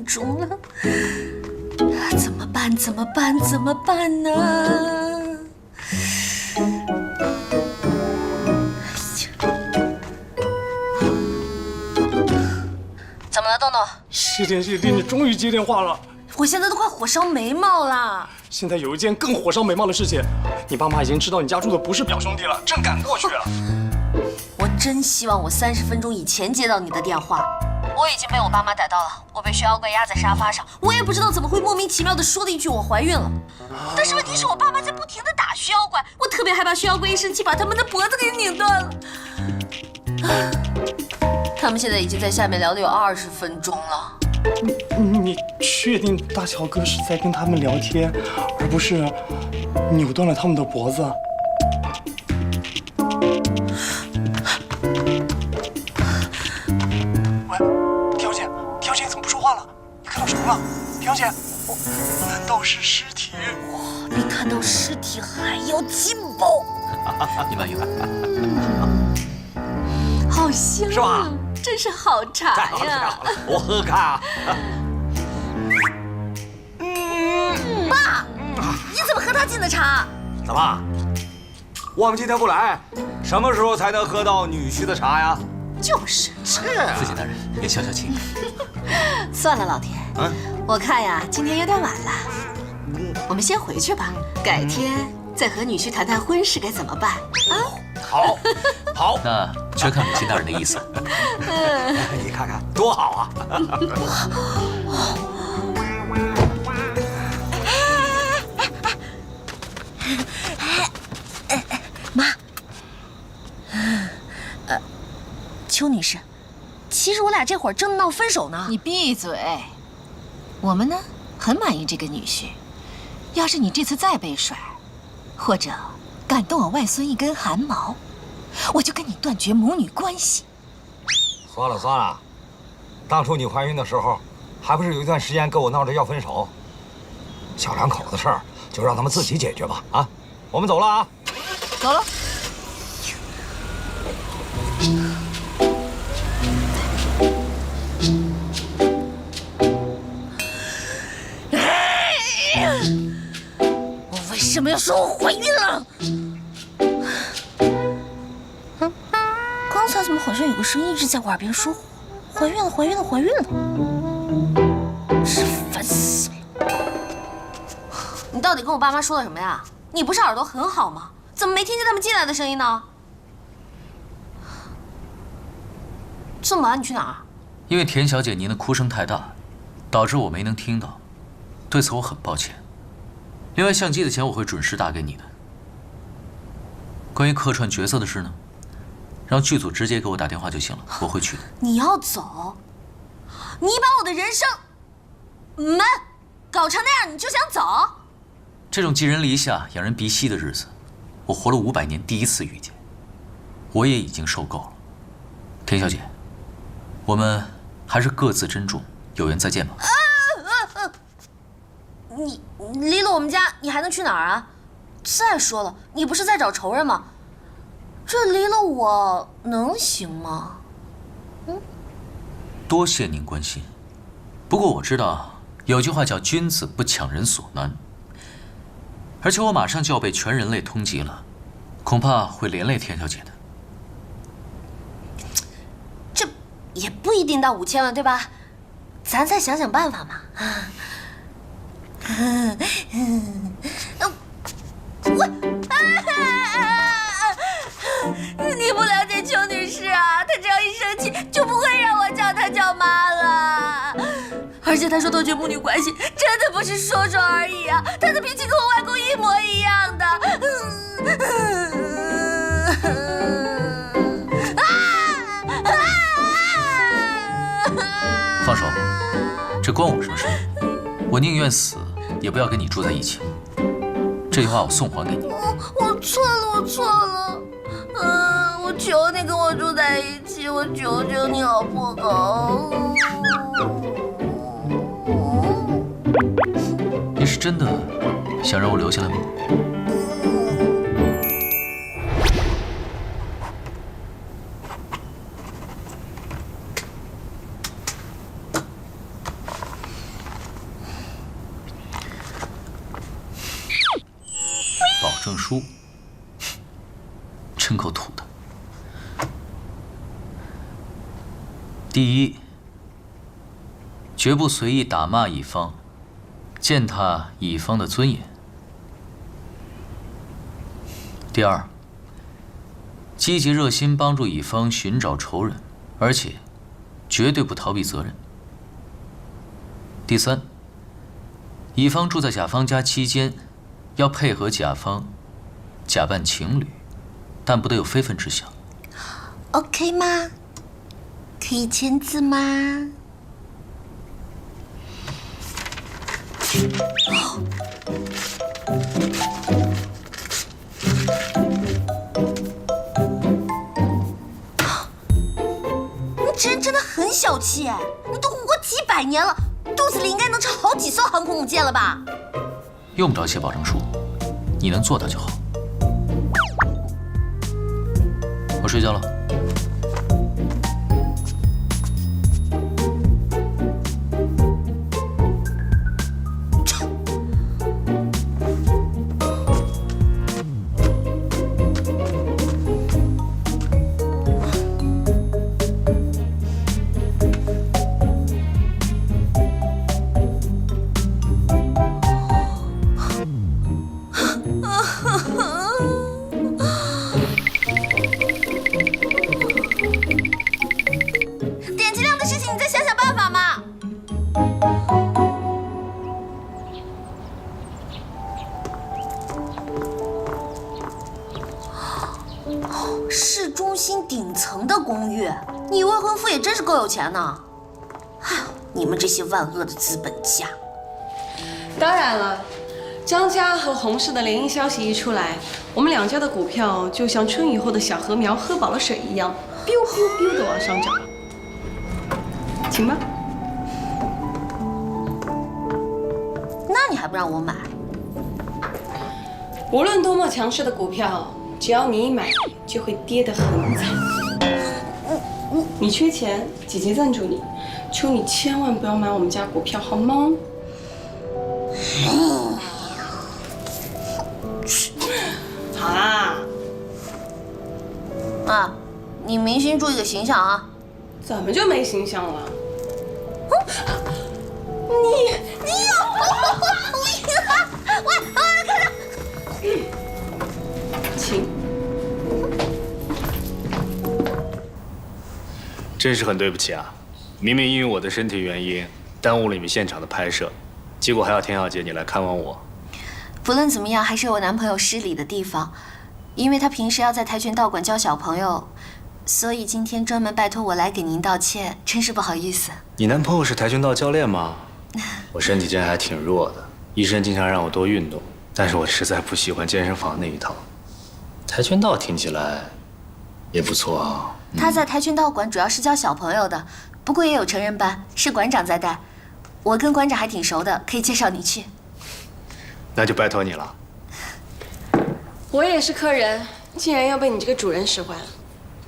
钟了，怎么办？怎么办？怎么办呢？怎么了，豆豆？谢天谢地，你终于接电话了！我现在都快火烧眉毛了。现在有一件更火烧眉毛的事情，你爸妈已经知道你家住的不是表兄弟了，正赶过去了。我真希望我30分钟以前接到你的电话。我已经被我爸妈逮到了，我被薛妖怪压在沙发上，我也不知道怎么会莫名其妙的说了一句我怀孕了。但是问题是我爸妈在不停的打薛妖怪，我特别害怕薛妖怪一生气把他们的脖子给拧断了。他们现在已经在下面聊了有20分钟了。你确定大乔哥是在跟他们聊天，而不是扭断了他们的脖子？喂，田小姐怎么不说话了？你看到什么了？田小姐，难道是尸体？哇，比看到尸体还要劲爆！你慢用，好香啊！是吧？真是好茶太好了，太呀！好了，我喝喝看啊。爸，你怎么喝他进的茶？怎么？我们今天不来，什么时候才能喝到女婿的茶呀？就是，是。父亲大人，您消消气。算了，老田，我看呀，今天有点晚了，我们先回去吧，改天再和女婿谈谈婚事该怎么办啊？好，好，那全看母亲大人的意思。你看看多好啊！妈，邱女士，其实我俩这会儿正闹分手呢。你闭嘴！我们呢很满意这个女婿，要是你这次再被甩，或者敢动我外孙一根汗毛，我就跟你断绝母女关系。算了算了，当初你怀孕的时候，还不是有一段时间跟我闹着要分手？小两口子的事儿就让他们自己解决吧。啊，我们走了啊。走了。我为什么要说我怀孕了？刚才怎么好像有个声音一直在我耳边说怀孕了，怀孕了，怀孕了？是烦死了！你到底跟我爸妈说了什么呀？你不是耳朵很好吗？怎么没听见他们进来的声音呢？这么晚你去哪儿？因为田小姐您的哭声太大，导致我没能听到，对此我很抱歉。另外，相机的钱我会准时打给你的。关于客串角色的事呢，让剧组直接给我打电话就行了，我会去的。你要走？你把我的人生搞成那样，你就想走？这种寄人篱下、养人鼻息的日子，我活了500年第一次遇见，我也已经受够了。田小姐，我们还是各自珍重，有缘再见吧。你离了我们家，你还能去哪儿啊？再说了，你不是在找仇人吗？这离了我能行吗？多谢您关心，不过我知道有句话叫“君子不强人所难”，而且我马上就要被全人类通缉了，恐怕会连累田小姐的。这也不一定到5000万，对吧？咱再想想办法嘛。你不了解邱女士啊，她只要一生气就不会让我叫她叫妈了。而且她说断绝母女关系，真的不是说说而已啊！她的脾气跟我外公一模一样的。放手，这关我什么事？我宁愿死，也不要跟你住在一起。这句话我送还给你。我错了，我错了。我求你跟我住在一起，我求求你好不好？你是真的想让我留下来吗？书，真够土的。第一，绝不随意打骂乙方，践踏乙方的尊严。第二，积极热心帮助乙方寻找仇人，而且绝对不逃避责任。第三，乙方住在甲方家期间，要配合甲方假扮情侣，但不得有非分之想。OK 吗？可以签字吗？你这人真的很小气哎！你都活过几百年了，肚子里应该能trang好几艘航空母舰了吧？用不着写保证书，你能做到就好。我睡觉了。点击量的事情你再想想办法嘛。市中心顶层的公寓，你未婚夫也真是够有钱呢。唉，你们这些万恶的资本家！当然了，张家和洪氏的联姻消息一出来，我们两家的股票就像春雨后的小禾苗喝饱了水一样，biu biu biu 的往上涨。请吧。那你还不让我买？无论多么强势的股票，只要你一买，就会跌得很惨。你缺钱，姐姐赞助你，求你千万不要买我们家股票，好吗？好啦。啊，你明星注意个形象啊！怎么就没形象了？你我看着。请。真是很对不起啊！明明因为我的身体原因耽误了你们现场的拍摄，结果还要田小姐你来看望我。不论怎么样，还是我男朋友失礼的地方，因为他平时要在跆拳道馆教小朋友，所以今天专门拜托我来给您道歉，真是不好意思。你男朋友是跆拳道教练吗？我身体真还挺弱的，医生经常让我多运动，但是我实在不喜欢健身房那一套。跆拳道听起来也不错啊。他在跆拳道馆主要是教小朋友的，不过也有成人班，是馆长在带。我跟馆长还挺熟的，可以介绍你去。那就拜托你了。我也是客人，竟然要被你这个主人使唤。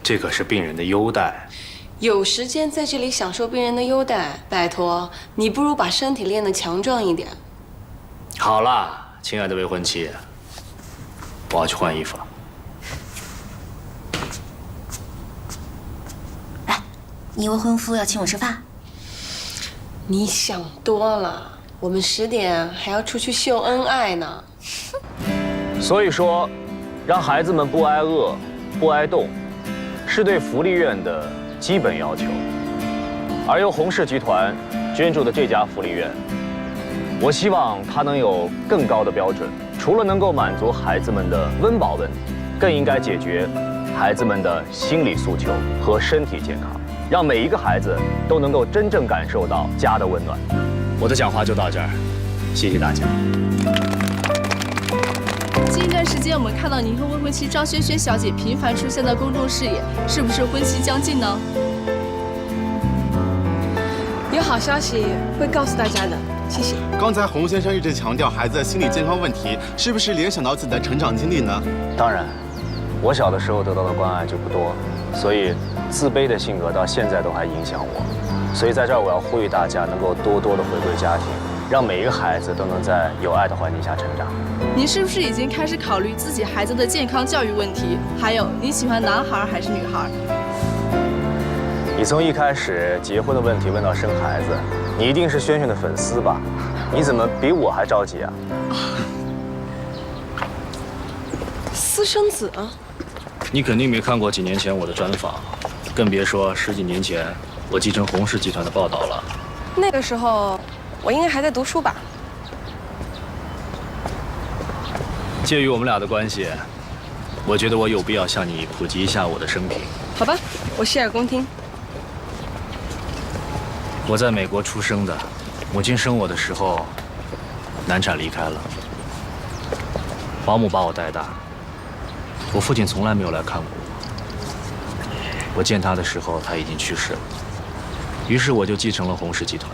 这可是病人的优待。有时间在这里享受病人的优待，拜托你不如把身体练得强壮一点。好啦，亲爱的未婚妻，我要去换衣服了。来，你未婚夫要请我吃饭。你想多了，我们10点还要出去秀恩爱呢。所以说，让孩子们不挨饿、不挨冻，是对福利院的基本要求。而由洪氏集团捐助的这家福利院，我希望它能有更高的标准。除了能够满足孩子们的温饱问题，更应该解决孩子们的心理诉求和身体健康，让每一个孩子都能够真正感受到家的温暖。我的讲话就到这儿，谢谢大家。近一段时间，我们看到您和未婚妻张萱萱小姐频繁出现在公众视野，是不是婚期将近呢？有好消息会告诉大家的，谢谢。刚才洪先生一直强调孩子的心理健康问题，是不是联想到自己的成长经历呢？当然，我小的时候得到的关爱就不多，所以自卑的性格到现在都还影响我。所以在这儿我要呼吁大家能够多多的回归家庭，让每一个孩子都能在有爱的环境下成长。你是不是已经开始考虑自己孩子的健康教育问题？还有，你喜欢男孩还是女孩？你从一开始结婚的问题问到生孩子，你一定是轩轩的粉丝吧？你怎么比我还着急啊？私生子啊？你肯定没看过几年前我的专访，更别说10几年前我继承洪氏集团的报道了。那个时候我应该还在读书吧？介于我们俩的关系，我觉得我有必要向你普及一下我的生平。好吧，我洗耳恭听。我在美国出生的，母亲生我的时候难产离开了，保姆把我带大。我父亲从来没有来看过我。我见他的时候，他已经去世了。于是我就继承了洪氏集团。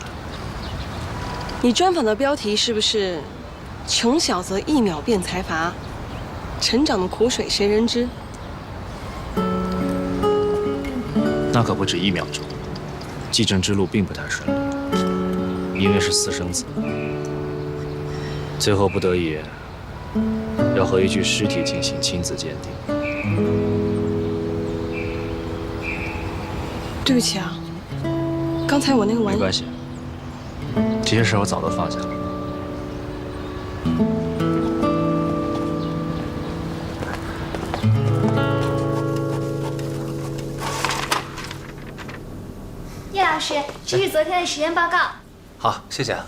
你专访的标题是不是“穷小则1秒变财阀，成长的苦水谁人知”？那可不止1秒钟。继承之路并不太顺利，因为是私生子，最后不得已要和一具尸体进行亲子鉴定。对不起啊，刚才我那个玩意……没关系，这些事我早都放下了。叶老师，这是昨天的实验报告。好，谢谢啊。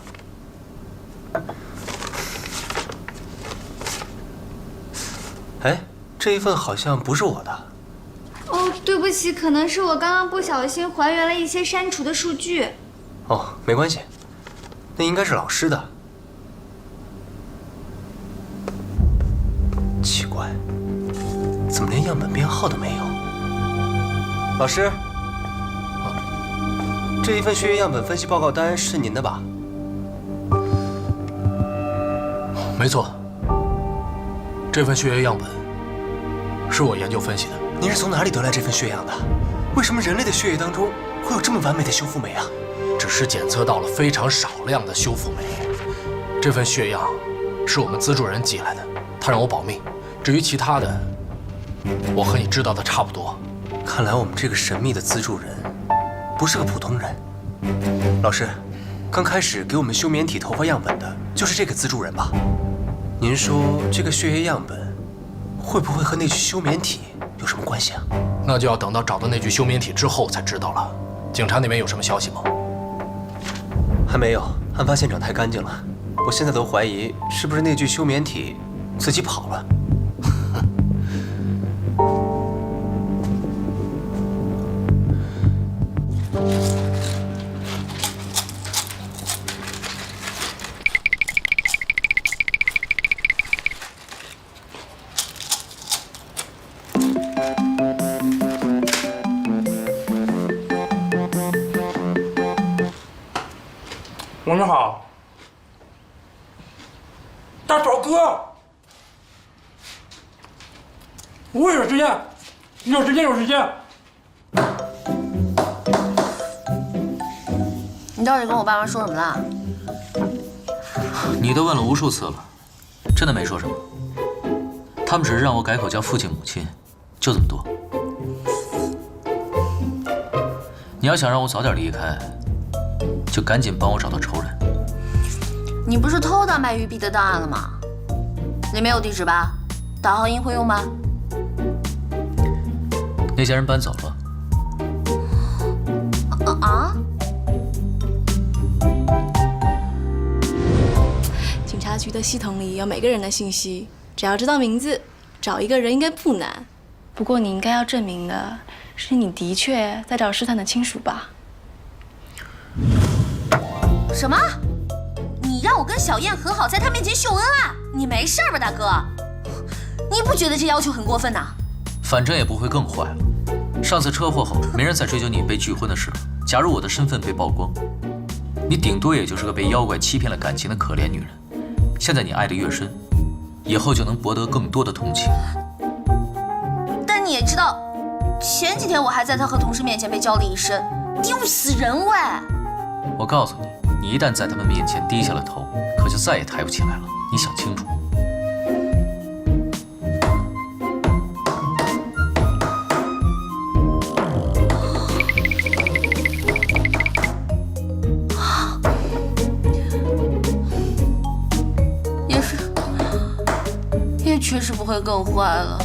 哎，这一份好像不是我的。哦，对不起，可能是我刚刚不小心还原了一些删除的数据。哦，没关系，那应该是老师的。奇怪，怎么连样本编号都没有？老师，这一份血液样本分析报告单是您的吧？没错，这份血液样本是我研究分析的。您是从哪里得来这份血样的？为什么人类的血液当中会有这么完美的修复酶啊？只是检测到了非常少量的修复酶。这份血样是我们资助人寄来的，他让我保密。至于其他的，我和你知道的差不多。看来我们这个神秘的资助人不是个普通人。老师，刚开始给我们休眠体头发样本的就是这个资助人吧？您说这个血液样本会不会和那具休眠体有什么关系啊？那就要等到找到那具休眠体之后才知道了。警察那边有什么消息吗？还没有，案发现场太干净了，我现在都怀疑是不是那具休眠体自己跑了。晚上好，大宝哥，我有时间，有时间，有时间。你到底跟我爸妈说什么了？你都问了无数次了，真的没说什么。他们只是让我改口叫父亲母亲，就这么多。你要想让我早点离开，就赶紧帮我找到仇人。你不是偷到卖玉璧的档案了吗？里面有地址吧？导航仪会用吗？那家人搬走了。啊？警察局的系统里有每个人的信息，只要知道名字，找一个人应该不难。不过你应该要证明的是你的确在找试探的亲属吧？什么？你让我跟小燕和好，在她面前秀恩爱？你没事吧，大哥？你不觉得这要求很过分呐？反正也不会更坏了。上次车祸后，没人再追究你被拒婚的事了。假如我的身份被曝光，你顶多也就是个被妖怪欺骗了感情的可怜女人。现在你爱得越深，以后就能博得更多的同情。但你也知道，前几天我还在他和同事面前被叫了一身，丢死人喂！我告诉你，你一旦在他们面前低下了头，可就再也抬不起来了。你想清楚。是不会更坏了。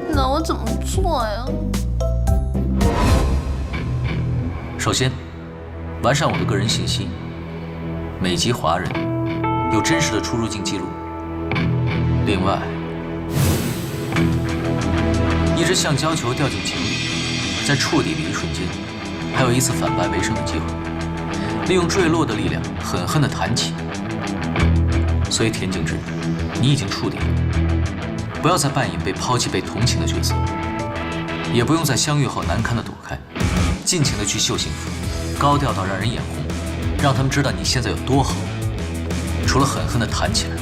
那我怎么做呀？首先，完善我的个人信息，美籍华人，有真实的出入境记录。另外，一只橡胶球掉进井里，在触底的一瞬间，还有一次反败为胜的机会，利用坠落的力量狠狠地弹起。所以田径之，你已经触底了，不要再扮演被抛弃、被同情的角色，也不用在相遇后难堪地躲开，尽情地去秀幸福，高调到让人眼红，让他们知道你现在有多好。除了狠狠地弹起来，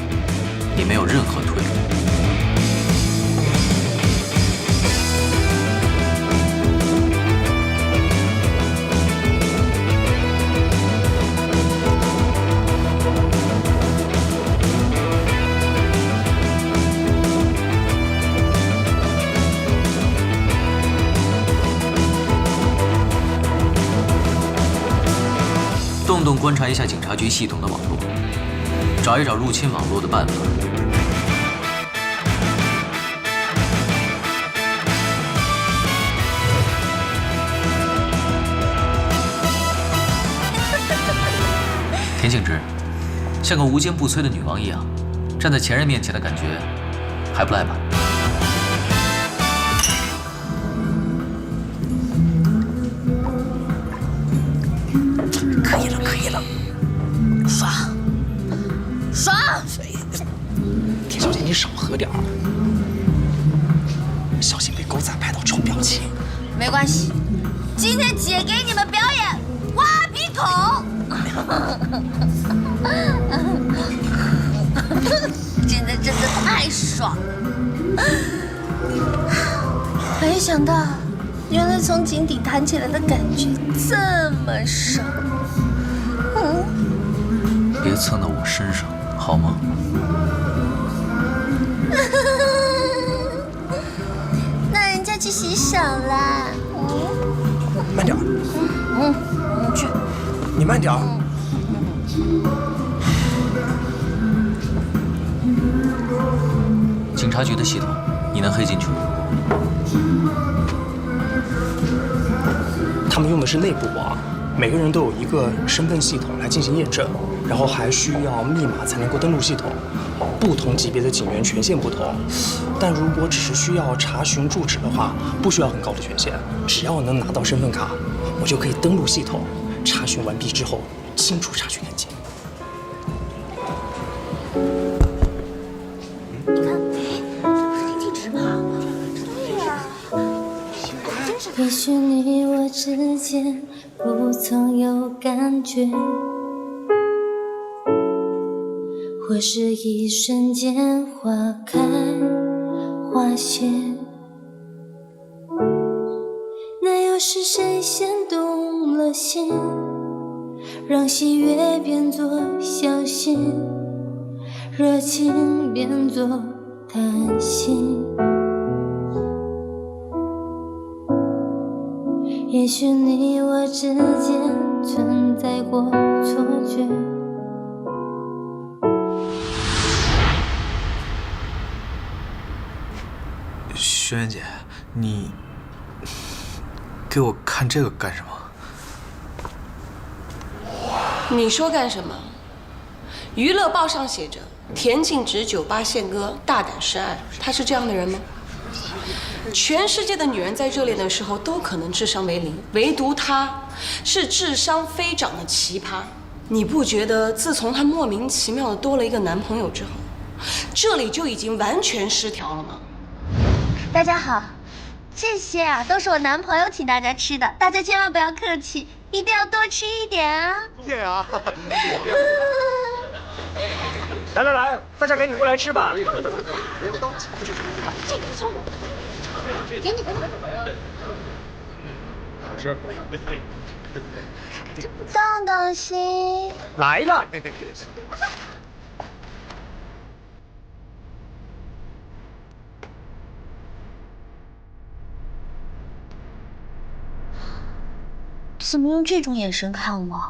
你没有任何退路。动动观察一下警察局系统的网络，找一找入侵网络的办法。田静之，像个无坚不摧的女王一样，站在前任面前的感觉，还不赖吧？可以了，可以了，爽，爽！田小姐，你少喝点儿，小心被狗仔拍到臭表情。没关系，今天姐给你们表演挖鼻孔。今天真的太爽了！没想到，原来从井底弹起来的感觉这么爽。别蹭到我身上，好吗？那人家去洗手啦。慢点儿。你去。你慢点儿。警察局的系统，你能黑进去吗？他们用的是内部网，每个人都有一个身份系统来进行验证，然后还需要密码才能够登录系统。不同级别的警员权限不同，但如果只是需要查询住址的话，不需要很高的权限，只要能拿到身份卡，我就可以登录系统。查询完毕之后，清除查询痕迹。也许你我之间不曾有感觉，或是一瞬间花开花谢，那又是谁先动了心，让喜悦变作小心，热情变作贪心。也许你我之间存在过错觉。轩辕姐，你给我看这个干什么？你说干什么？娱乐报上写着田径直酒吧献歌，大胆示爱，他是这样的人吗？全世界的女人在热恋的时候都可能智商为零，唯独她是智商飞涨的奇葩。你不觉得自从她莫名其妙的多了一个男朋友之后，这里就已经完全失调了吗？大家好，这些啊都是我男朋友请大家吃的，大家千万不要客气，一定要多吃一点啊！对啊。来来来，大家赶紧过来吃吧。这个送我，给你。好吃。东东西来了。怎么用这种眼神看我？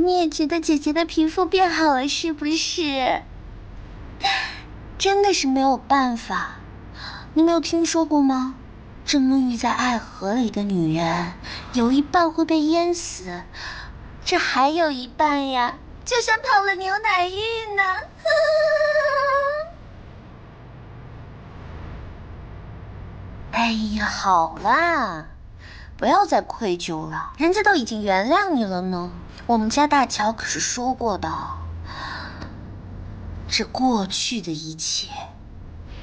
你也觉得姐姐的皮肤变好了是不是？真的是没有办法。你没有听说过吗？蒸浴在爱河里的女人，有一半会被淹死，这还有一半呀，就像泡了牛奶浴呢。哎呀，好啦，不要再愧疚了，人家都已经原谅你了呢。我们家大乔可是说过的，这过去的一切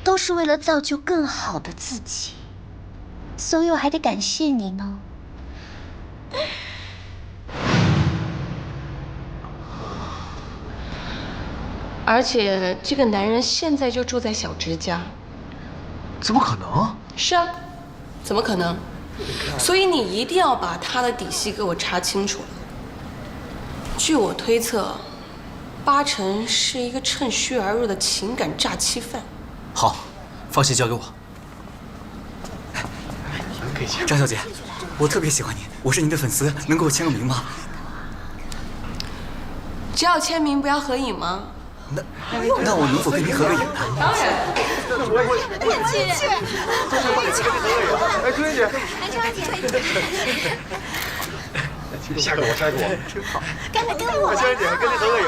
都是为了造就更好的自己，所以我还得感谢你呢。而且这个男人现在就住在小直家。怎么可能？是啊，怎么可能？所以你一定要把他的底细给我查清楚了。据我推测，8成是一个趁虚而入的情感诈欺犯。好，放心交给我。张小姐，我特别喜欢你，我是您的粉丝，能给我签个名吗？只要签名，不要合影吗？那我能否跟您合个影呢？当然。下个我，下个我，真好。跟我，香香姐，跟你合个影。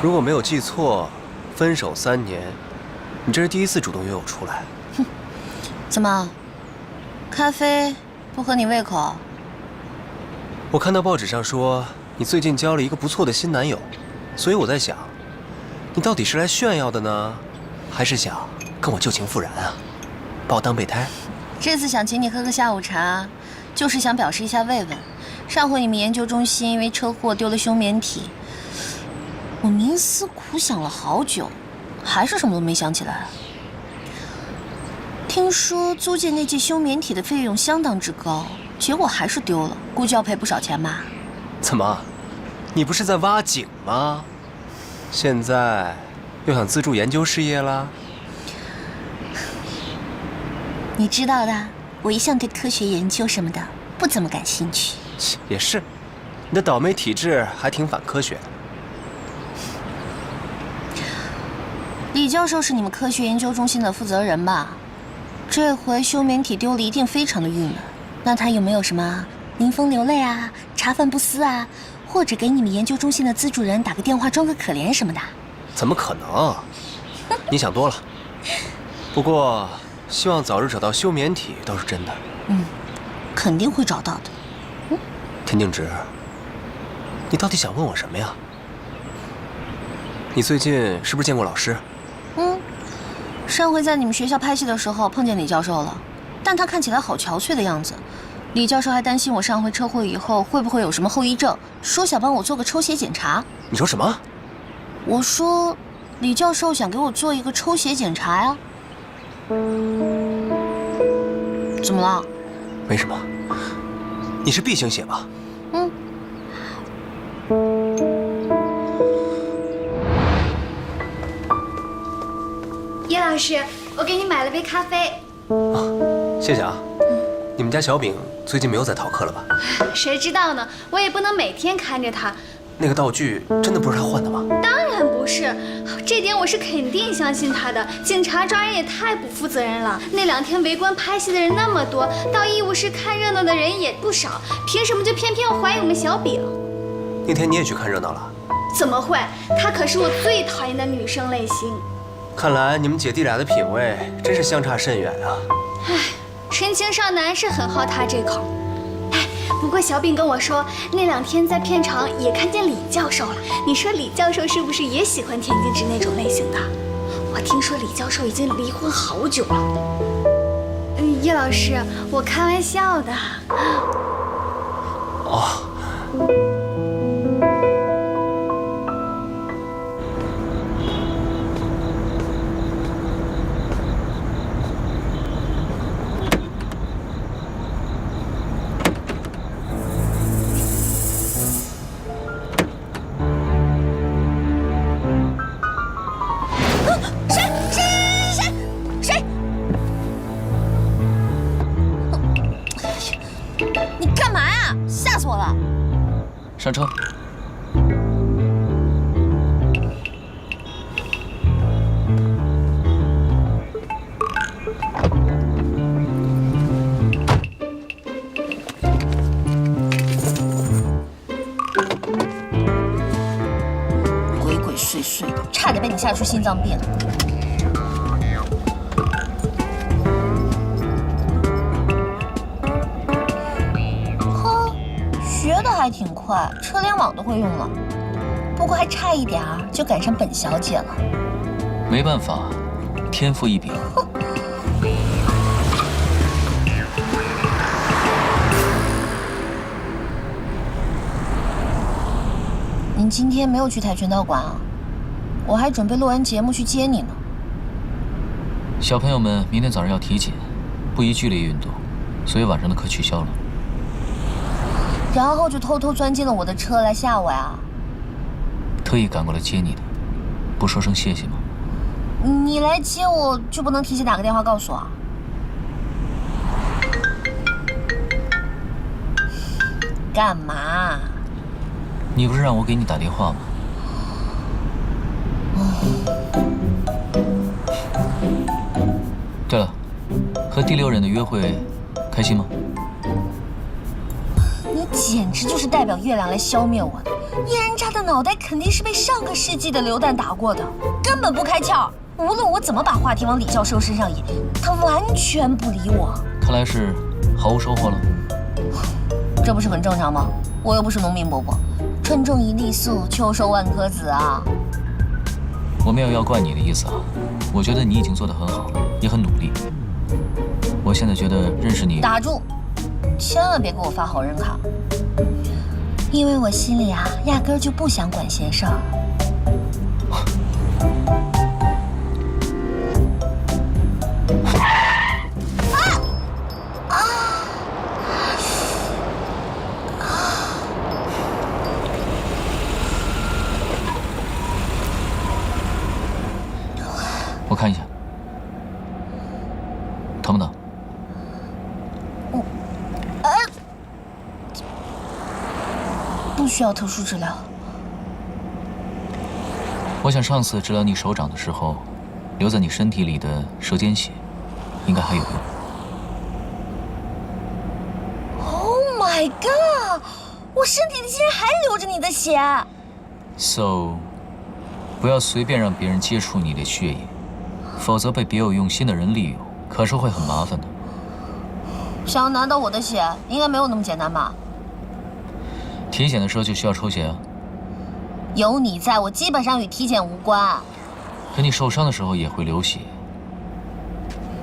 如果没有记错，分手3年，你这是第1次主动约我出来。哼，怎么，咖啡不合你胃口？我看到报纸上说你最近交了一个不错的新男友，所以我在想，你到底是来炫耀的呢，还是想跟我旧情复燃啊？把我当备胎？这次想请你喝个下午茶，就是想表示一下慰问。上回你们研究中心因为车祸丢了休眠体，我冥思苦想了好久，还是什么都没想起来。听说租借那具休眠体的费用相当之高，结果还是丢了，估计要赔不少钱吧？怎么，你不是在挖井吗？现在又想资助研究事业啦？你知道的，我一向对科学研究什么的不怎么感兴趣。也是，你的倒霉体质还挺反科学的。李教授是你们科学研究中心的负责人吧？这回休眠体丢了，一定非常的郁闷。那他有没有什么临风流泪啊、茶饭不思啊，或者给你们研究中心的资助人打个电话装个可怜什么的？怎么可能？你想多了。不过，希望早日找到休眠体倒是真的。肯定会找到的。田静植，你到底想问我什么呀？你最近是不是见过老师？上回在你们学校拍戏的时候碰见李教授了，但他看起来好憔悴的样子。李教授还担心我上回车祸以后会不会有什么后遗症，说想帮我做个抽血检查。你说什么？我说，李教授想给我做一个抽血检查呀。怎么了？没什么。你是 B 型血吧？叶老师，我给你买了杯咖啡。谢谢啊。你们家小饼最近没有在逃课了吧？谁知道呢？我也不能每天看着他。那个道具真的不是他换的吗？当然不是，这点我是肯定相信他的。警察抓人也太不负责任了。那2天围观拍戏的人那么多，到医务室看热闹的人也不少，凭什么就偏偏要怀疑我们小饼？那天你也去看热闹了？怎么会？她可是我最讨厌的女生类型。看来你们姐弟俩的品味真是相差甚远啊！唉，纯情少男是很好他这口。不过小饼跟我说，那2天在片场也看见李教授了。你说李教授是不是也喜欢田静植那种类型的？我听说李教授已经离婚好久了。叶老师，我开玩笑的。哦。吓死我了！上车。鬼鬼祟祟的，差点被你吓出心脏病。学的还挺快，车联网都会用了，不过还差一点儿就赶上本小姐了。没办法，天赋异禀。您今天没有去跆拳道馆啊？我还准备录完节目去接你呢。小朋友们明天早上要体检，不宜剧烈运动，所以晚上的课取消了。然后就偷偷钻进了我的车来吓我呀！特意赶过来接你的，不说声谢谢吗？你来接我就不能提前打个电话告诉我啊？干嘛？你不是让我给你打电话吗？对了，和第6人的约会开心吗？你简直就是代表月亮来消灭我的！叶人渣的脑袋肯定是被上个世纪的榴弹打过的，根本不开窍。无论我怎么把话题往李教授身上引，他完全不理我。看来是毫无收获了。这不是很正常吗？我又不是农民伯伯，春种一粒粟，秋收万颗子啊！我没有要怪你的意思啊，我觉得你已经做得很好了，也很努力。我现在觉得认识你……打住！千万别给我发好人卡，因为我心里啊，压根儿就不想管闲事儿。我看一下，疼不疼？不需要特殊治疗。我想上次治疗你手掌的时候，留在你身体里的舌尖血，应该还有用。Oh my god！ 我身体里竟然还流着你的血。So， 不要随便让别人接触你的血液，否则被别有用心的人利用，可是会很麻烦的。想要拿到我的血，应该没有那么简单吧？体检的时候就需要抽血啊。有你在，我基本上与体检无关。可你受伤的时候也会流血，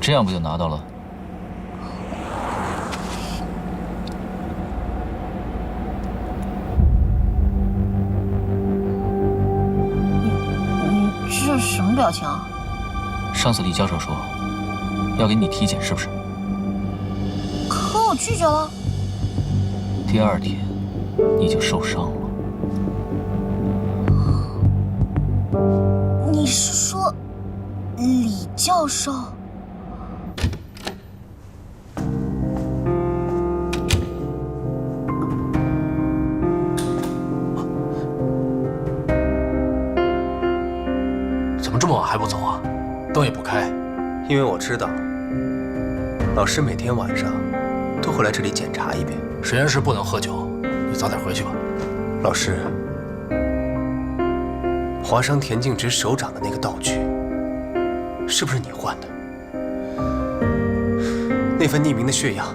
这样不就拿到了？你这什么表情啊？上次李教授说要给你体检，是不是？可我拒绝了。第2天你就受伤了。你是说李教授？怎么这么晚还不走啊？灯也不开。因为我知道，老师每天晚上都会来这里检查一遍。实验室不能喝酒，你早点回去吧。老师，划伤田径直手掌的那个道具，是不是你换的？那份匿名的血样，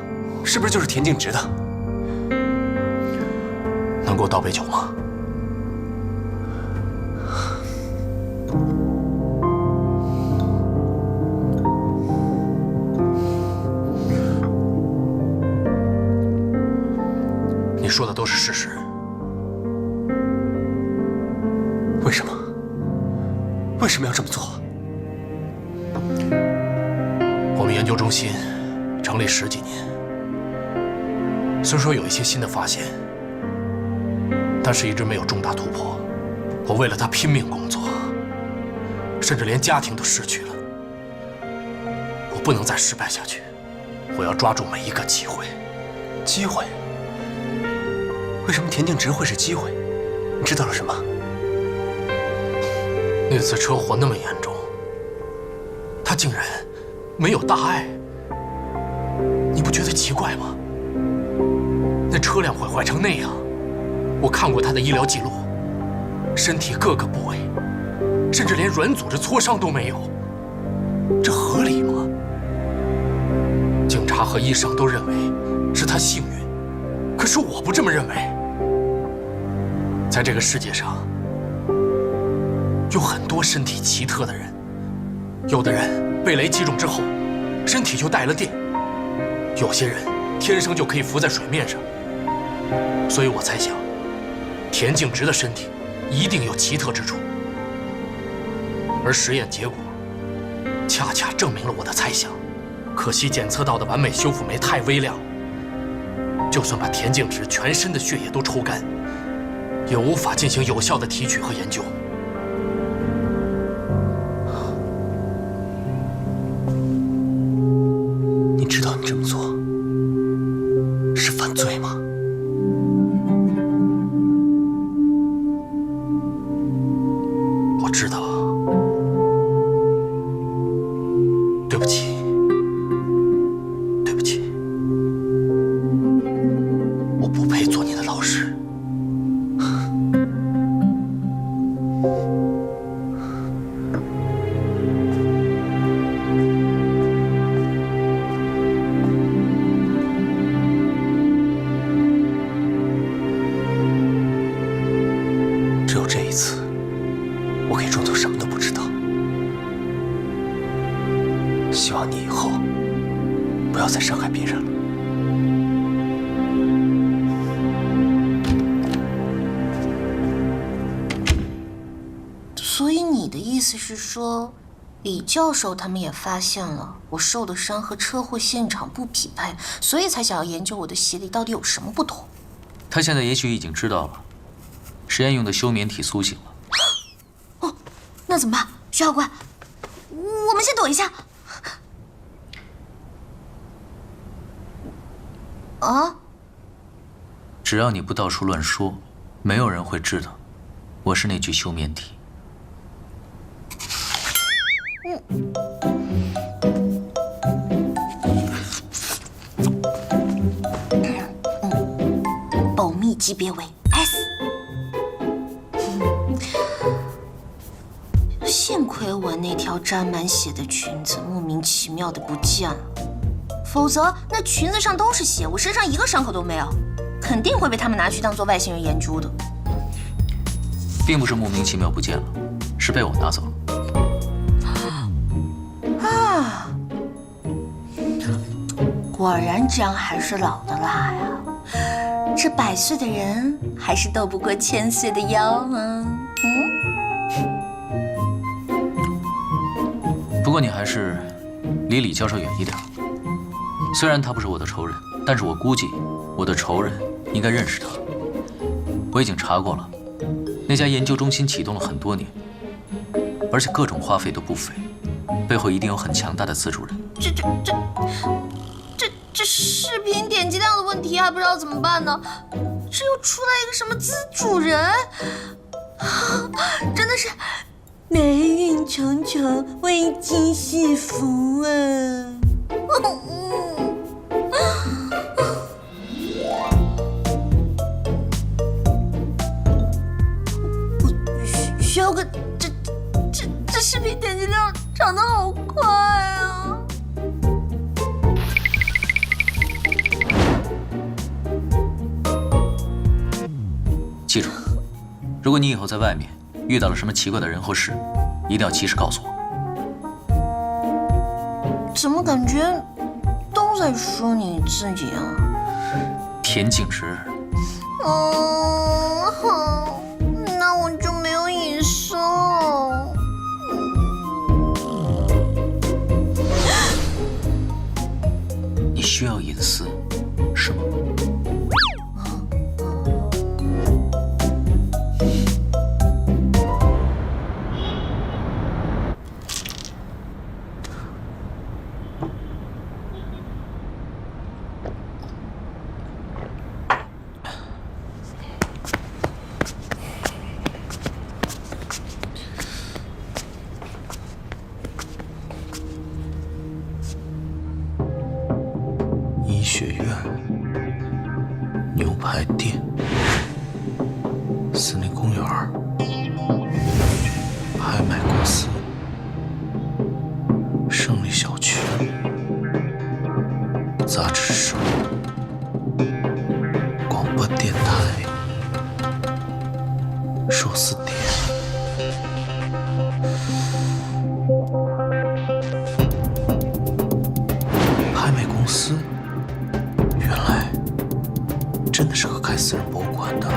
是不是就是田径直的？能给我倒杯酒吗？你说的都是事实。为什么？为什么要这么做？我们研究中心成立10几年，虽说有一些新的发现，但是一直没有重大突破。我为了他拼命工作，甚至连家庭都失去了。我不能再失败下去，我要抓住每一个机会。机会？为什么田径直会是机会？你知道了什么？那次车祸那么严重，他竟然没有大碍，你不觉得奇怪吗？那车辆毁坏成那样，我看过他的医疗记录，身体各个部位，甚至连软组织挫伤都没有，这合理吗？警察和医生都认为是他幸运，可是我不这么认为。在这个世界上，有很多身体奇特的人，有的人被雷击中之后，身体就带了电，有些人天生就可以浮在水面上。所以我猜想，田径直的身体一定有奇特之处，而实验结果恰恰证明了我的猜想。可惜检测到的完美修复酶太微量，就算把田径直全身的血液都抽干，也无法进行有效的提取和研究。你知道你这么做是犯罪吗？我知道，对不起，对不起，我不配做你的老师。只有这一次，我可以装作什么都不知道。希望你以后不要再伤害别人了。所以你的意思是说，李教授他们也发现了我受的伤和车祸现场不匹配，所以才想要研究我的鞋里到底有什么不同。他现在也许已经知道了，实验用的休眠体苏醒了。哦，那怎么办？徐教官，我们先躲一下。啊？只要你不到处乱说，没有人会知道我是那具休眠体。保密级别为 S。幸亏我那条沾满血的裙子莫名其妙的不见了，否则那裙子上都是血，我身上一个伤口都没有，肯定会被他们拿去当做外星人研究的。并不是莫名其妙不见了，是被我拿走了。啊，果然姜还是老的辣呀！这100岁的人还是斗不过1000岁的妖啊！不过你还是离李教授远一点。虽然他不是我的仇人，但是我估计我的仇人应该认识他。我已经查过了，那家研究中心启动了很多年，而且各种花费都不菲，背后一定有很强大的资助人。这视频点击量的问题还不知道怎么办呢？这又出来一个什么资助人？真的是霉运重重，危机四伏啊！徐耀哥，这视频点击量涨得好快啊！记住，如果你以后在外面遇到了什么奇怪的人或事，一定要及时告诉我。怎么感觉都在说你自己啊？田径直。好，那我就没有隐私了。你需要隐私，是吗？医学院、牛排店、森林公园、拍卖公司、胜利小区、杂志社、广播电台、寿司店。公司原来真的是个开私人博物馆的。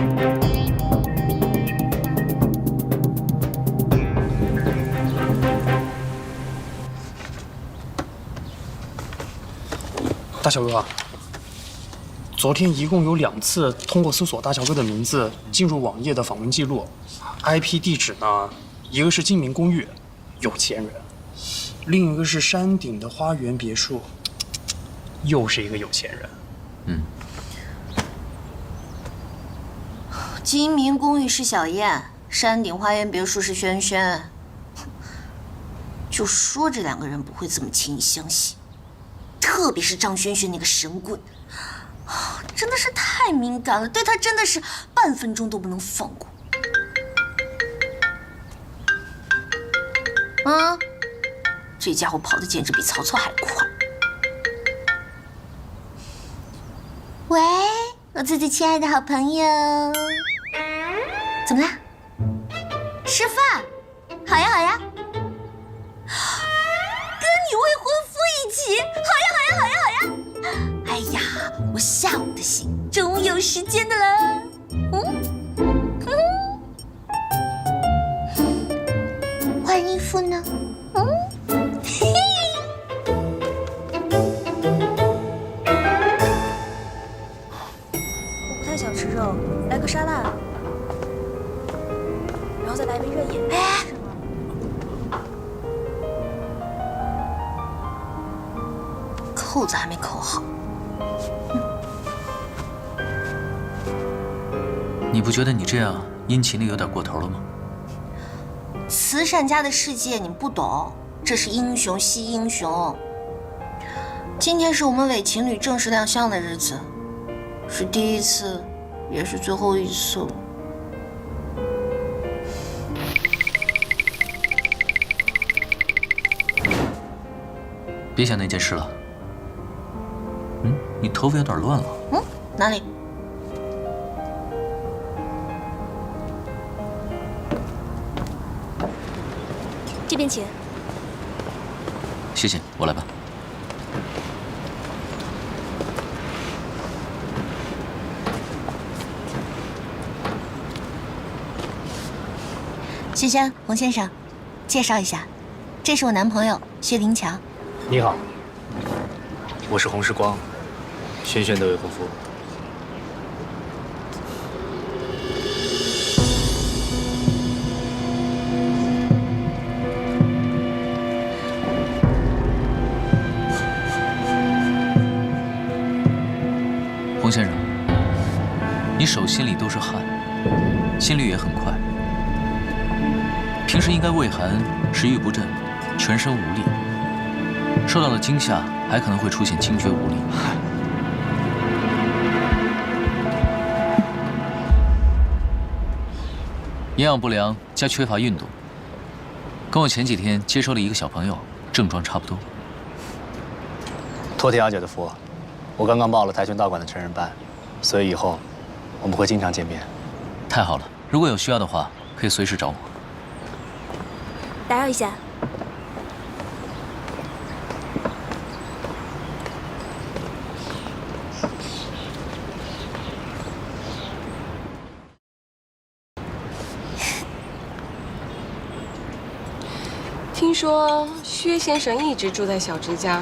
大小哥，昨天一共有2次通过搜索大小哥的名字进入网页的访问记录 ，IP 地址呢，一个是金明公寓，有钱人；另一个是山顶的花园别墅。又是一个有钱人。金明公寓是小燕，山顶花园别墅是轩轩。就说这2个人不会这么轻易相信，特别是张轩轩那个神棍，真的是太敏感了，对他真的是半分钟都不能放过。这家伙跑得简直比曹操还快。喂，我自己亲爱的好朋友，怎么啦？吃饭？好呀好呀，跟你未婚夫一起，好呀好呀好呀好呀！哎呀，我下午的戏终于有时间的了。换衣服呢？想吃肉，来个沙拉，然后再来一杯热饮。扣子还没扣好。你不觉得你这样殷勤的有点过头了吗？慈善家的世界你不懂，这是英雄惜英雄。今天是我们伪情侣正式亮相的日子。是第一次，也是最后一次了。别想那件事了。你头发有点乱了。哪里？这边请。谢谢，我来吧。轩轩，洪先生，介绍一下，这是我男朋友薛林强。你好，我是洪世光，轩轩的未婚夫。洪先生，你手心里都是汗，心率也很快。平时应该畏寒、食欲不振、全身无力，受到了惊吓，还可能会出现惊厥无力。营养不良加缺乏运动，跟我前几天接收了一个小朋友，症状差不多。托天阿姐的福，我刚刚报了跆拳道馆的成人班，所以以后我们会经常见面。太好了，如果有需要的话，可以随时找我。打扰一下。听说薛先生一直住在小直家，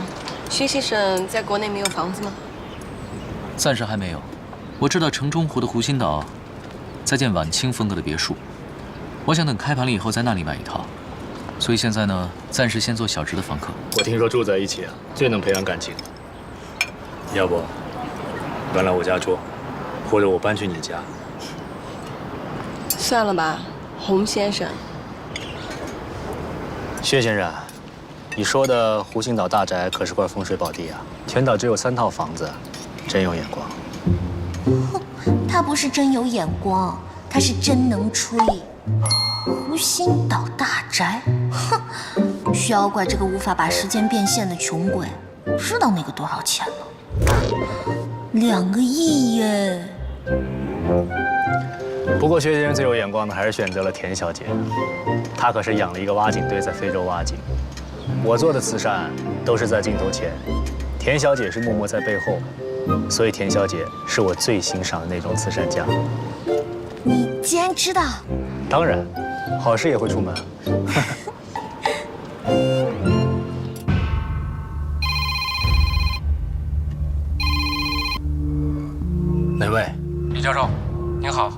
薛先生在国内没有房子吗？暂时还没有。我知道城中湖的湖心岛在建晚清风格的别墅，我想等开盘了以后在那里买一套。所以现在呢，暂时先做小直的房客。我听说住在一起啊，最能培养感情。要不，搬来我家住，或者我搬去你家。算了吧，洪先生。薛先生，你说的湖心岛大宅可是块风水宝地啊，全岛只有3套房子，真有眼光。他不是真有眼光，他是真能吹。湖心岛大宅，哼！薛妖怪这个无法把时间变现的穷鬼，知道那个多少钱吗？2个亿耶！不过薛先生最有眼光的还是选择了田小姐，她可是养了一个挖井队在非洲挖井。我做的慈善都是在镜头前，田小姐是默默在背后，所以田小姐是我最欣赏的那种慈善家。你竟然知道？当然，好事也会出门。哪位？李教授，您好，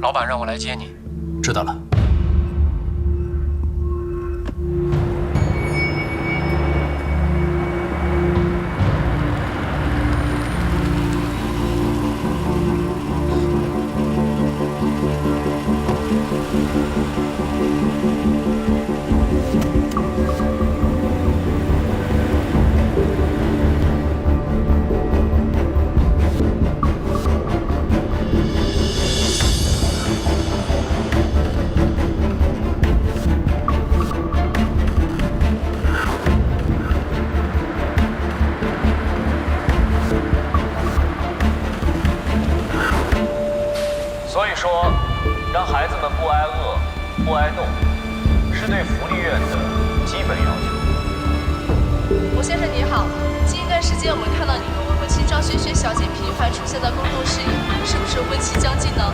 老板让我来接你。知道了。所以说，让孩子们不挨饿、不挨冻，是对福利院的基本要求。吴先生你好，近一段时间我们看到你和未婚妻张萱萱小姐频繁出现在公众视野，是不是婚期将近呢？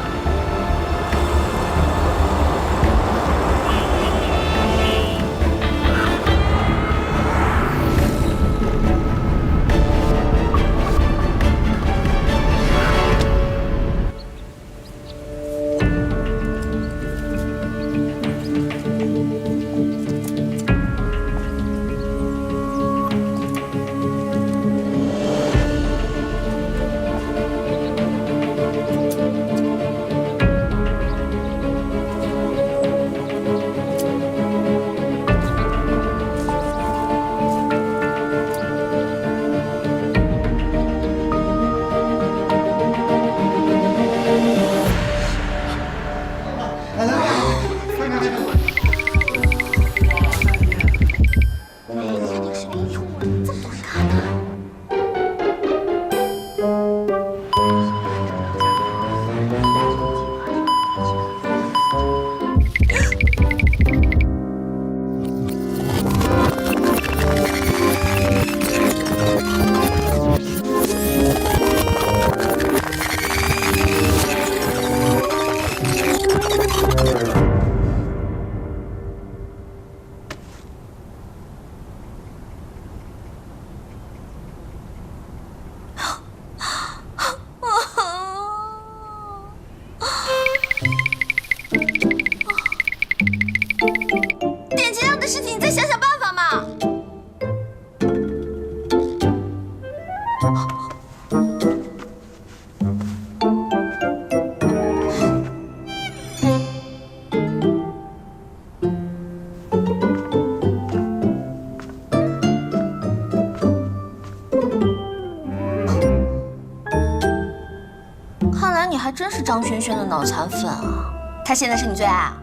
还真是张萱萱的脑残粉啊！她现在是你最爱啊？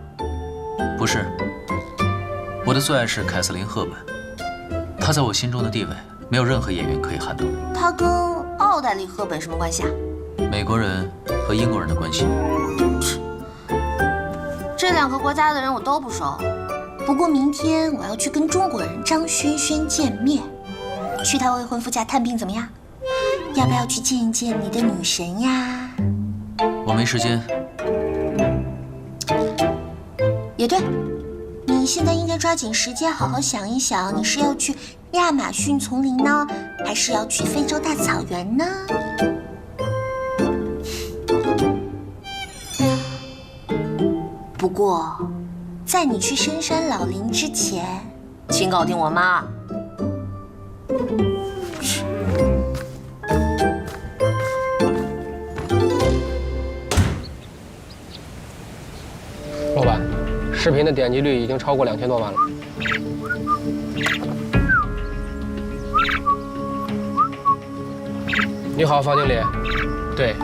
不是，我的最爱是凯瑟琳·赫本，她在我心中的地位没有任何演员可以撼动。她跟奥黛丽·赫本什么关系啊？美国人和英国人的关系。这2个国家的人我都不熟，不过明天我要去跟中国人张萱萱见面，去她未婚夫家探病怎么样？要不要去见一见你的女神呀？我没时间。也对，你现在应该抓紧时间，好好想一想，你是要去亚马逊丛林呢，还是要去非洲大草原呢？不过，在你去深山老林之前，请搞定我妈。老板，视频的点击率已经超过2000多万了。你好，房经理。对，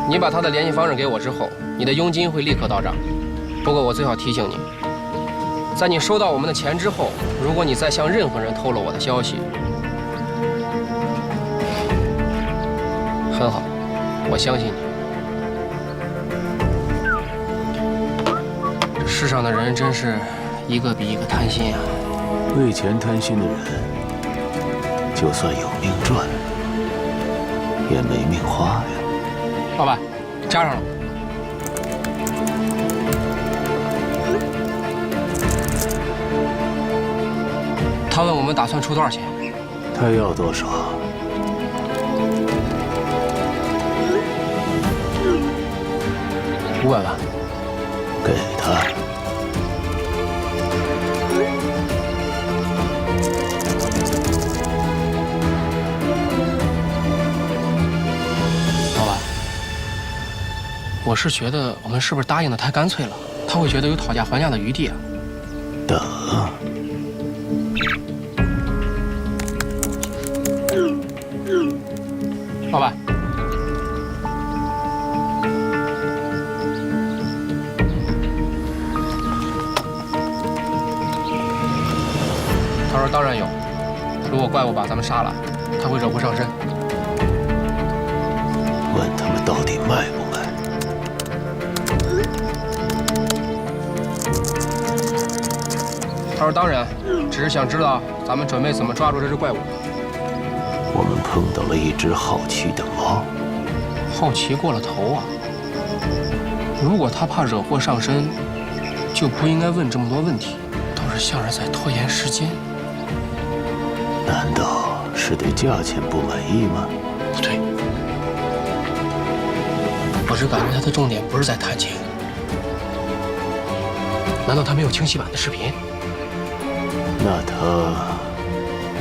你把他的联系方式给我之后，你的佣金会立刻到账。不过我最好提醒你，在你收到我们的钱之后，如果你再向任何人透露我的消息，很好，我相信你。这世上的人真是一个比一个贪心啊！为钱贪心的人，就算有命赚，也没命花呀。老板，加上了。他问我们打算出多少钱？他要多少？500万。给他。老板，我是觉得我们是不是答应的太干脆了？他会觉得有讨价还价的余地啊。等。老板，他说当然有。如果怪物把咱们杀了，他会惹祸上身。问他们到底卖不卖？他说当然，只是想知道咱们准备怎么抓住这只怪物。我们碰到了一只好奇的猫。好奇过了头啊！如果他怕惹祸上身，就不应该问这么多问题，倒是像是在拖延时间。难道是对价钱不满意吗？不对，我只感觉他的重点不是在谈钱。难道他没有清晰版的视频？那他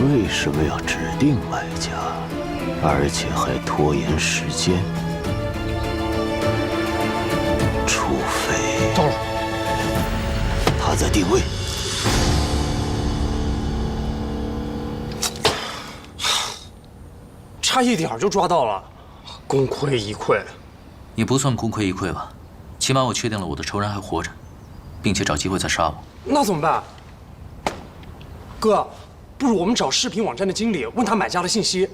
为什么要指定买家，而且还拖延时间？除非到了，他在定位。差一点就抓到了，功亏一篑。也不算功亏一篑吧，起码我确定了我的仇人还活着，并且找机会再杀我。那怎么办？哥，不如我们找视频网站的经理，问他买家的信息。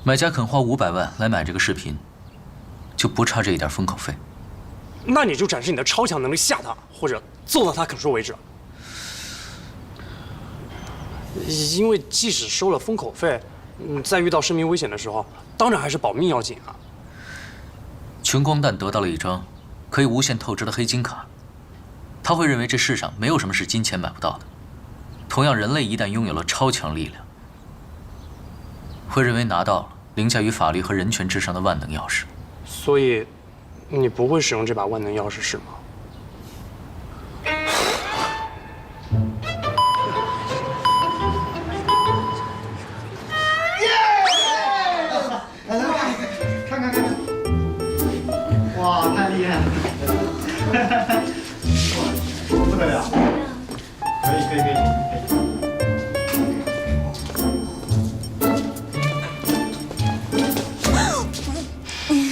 买家肯花500万来买这个视频，就不差这一点封口费。那你就展示你的超强能力吓他，或者揍到他肯说为止。因为即使收了封口费，在遇到生命危险的时候，当然还是保命要紧啊。穷光蛋得到了一张可以无限透支的黑金卡，他会认为这世上没有什么是金钱买不到的。同样，人类一旦拥有了超强力量，会认为拿到了凌驾于法律和人权之上的万能钥匙。所以，你不会使用这把万能钥匙是吗？哇，太厉害了！不得了，可以。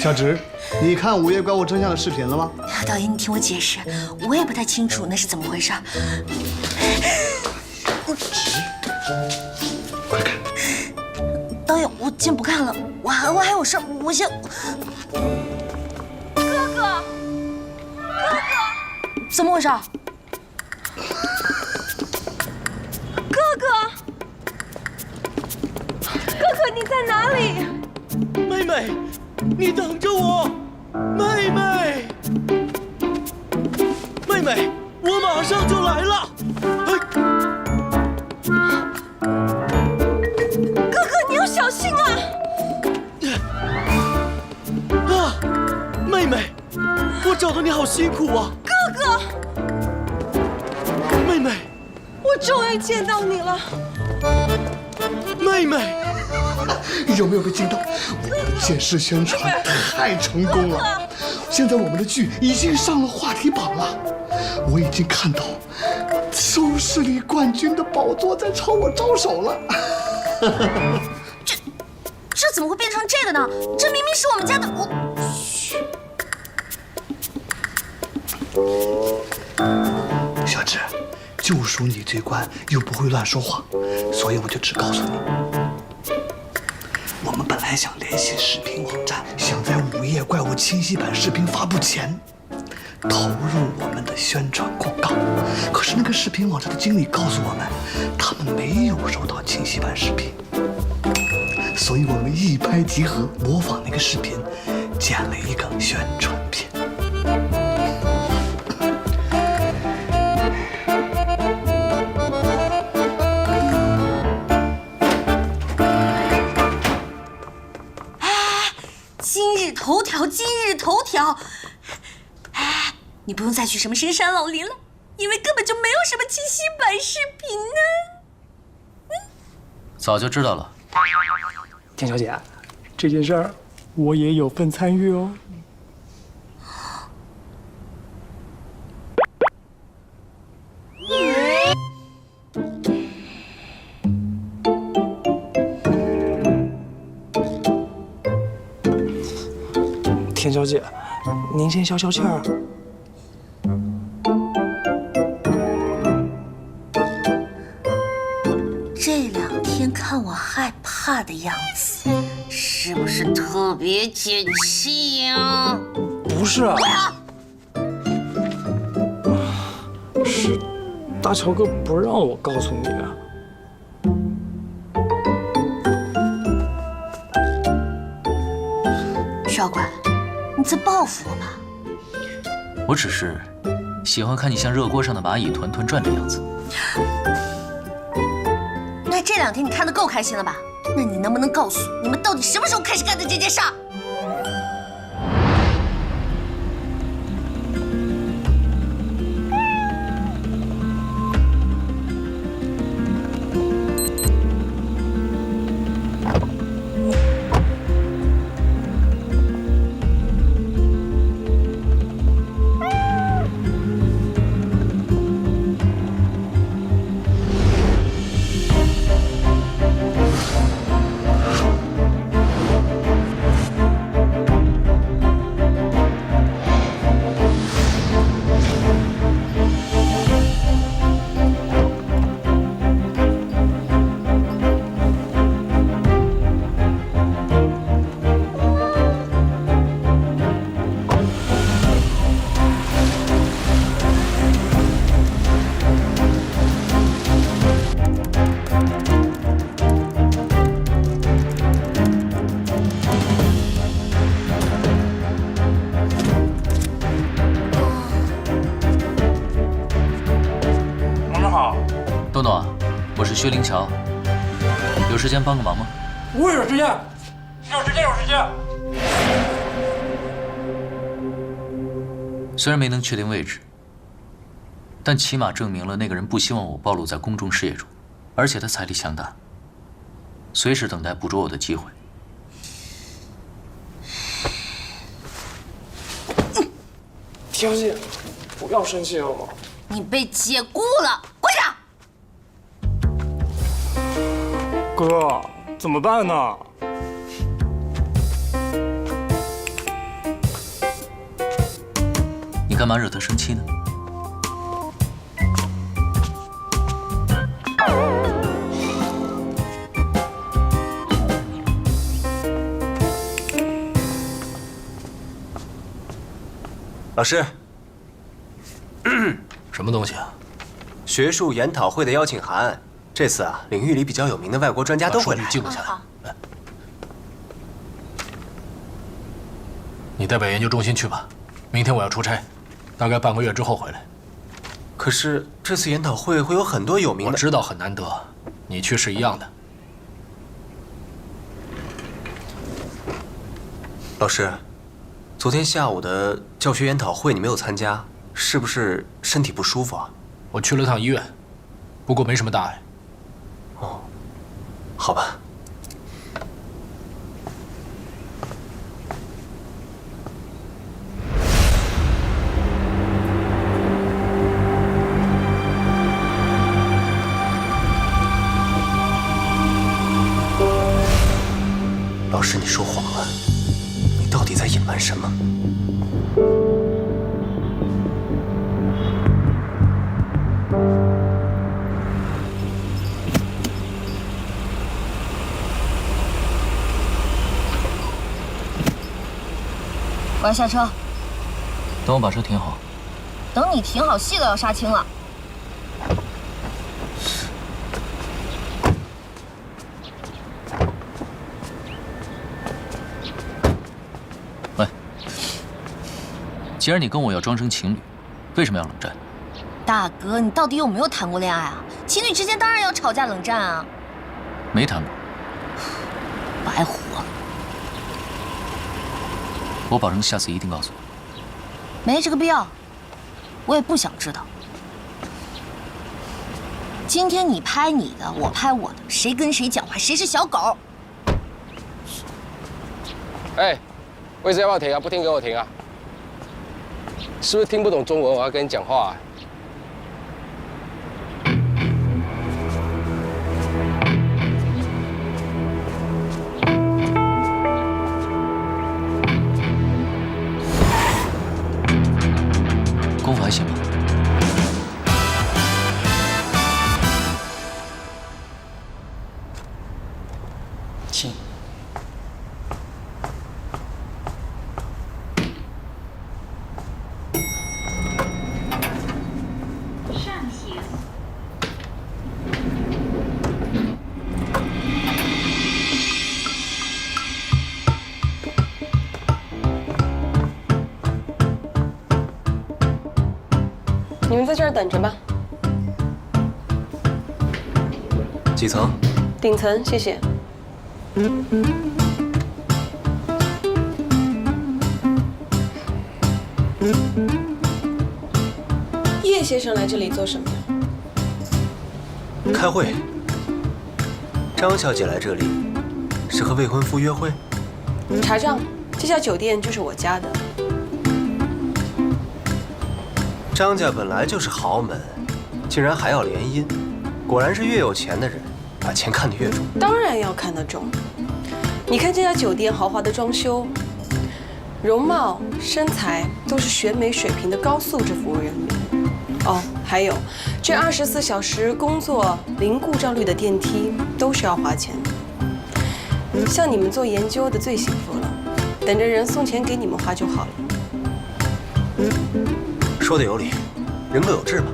小直，你看《午夜怪物真相》的视频了吗？导演，你听我解释，我也不太清楚那是怎么回事。快看！导演，我先不看了，我还有事儿，我先。哥哥，怎么回事？哥哥，你在哪里？妹妹，你等着我，妹妹，我马上就来了。哥哥，你要小心啊！妹妹，我找的你好辛苦啊。哥哥，妹妹，我终于见到你了。妹妹，有没有被惊到？我们的电视宣传太成功了，现在我们的剧已经上了话题榜了。我已经看到收视率冠军的宝座在朝我招手了。这怎么会变成这个呢？这明明是我们家的小智，就属你最乖，又不会乱说话，所以我就只告诉你，我们本来想联系视频网站，想在《午夜怪物》清晰版视频发布前投入我们的宣传广告，可是那个视频网站的经理告诉我们，他们没有收到清晰版视频，所以我们一拍即合，模仿那个视频，剪了一个宣传片。今日头条，哎，你不用再去什么深山老林了，因为根本就没有什么清晰版视频呢。早就知道了。田小姐，这件事儿我也有份参与哦。田小姐，您先消消气儿。这2天看我害怕的样子，是不是特别解气呀？不是，是大乔哥不让我告诉你啊。少管，你在报复我吧？我只是喜欢看你像热锅上的蚂蚁团团转的样子。那这2天你看得够开心了吧？那你能不能告诉我，你们到底什么时候开始干的这件事儿？东东，我是薛灵桥，有时间帮个忙吗？我有时间，有时间。虽然没能确定位置，但起码证明了那个人不希望我暴露在公众视野中，而且他财力强大，随时等待捕捉我的机会。田小姐，不要生气好吗？你被解雇了，跪下！哥，怎么办呢？你干嘛惹他生气呢？老师，什么东西啊？学术研讨会的邀请函。这次啊，领域里比较有名的外国专家都会来。静下来。你代表研究中心去吧，明天我要出差，大概半个月之后回来。可是这次研讨会会有很多有名的，我知道很难得，你去是一样的。老师，昨天下午的教学研讨会你没有参加，是不是身体不舒服啊？我去了趟医院，不过没什么大碍。哦，好吧。老师，你说谎了，你到底在隐瞒什么？我要下车。等我把车停好。等你停好，戏都要杀青了。喂，既然你跟我要装成情侣，为什么要冷战？大哥，你到底有没有谈过恋爱啊？情侣之间当然要吵架冷战啊。没谈过。白活了。我保证下次一定告诉你。没这个必要，我也不想知道。今天你拍你的，我拍我的，谁跟谁讲话，谁是小狗。哎，位置要不要停啊？不停给我停啊！是不是听不懂中文？我要跟你讲话啊！功夫还行吧？请。上行。你们在这儿等着吧。几层？顶层，谢谢。叶先生来这里做什么呀？开会。张小姐来这里是和未婚夫约会？查账，这家酒店就是我家的。张家本来就是豪门，竟然还要联姻，果然是越有钱的人把钱看得越重。当然要看得重。你看这家酒店豪华的装修，容貌、身材都是选美水平的高素质服务人员。哦，还有这24小时工作零故障率的电梯都是要花钱的。像你们做研究的最幸福了，等着人送钱给你们花就好了。说的有理，人各有志嘛。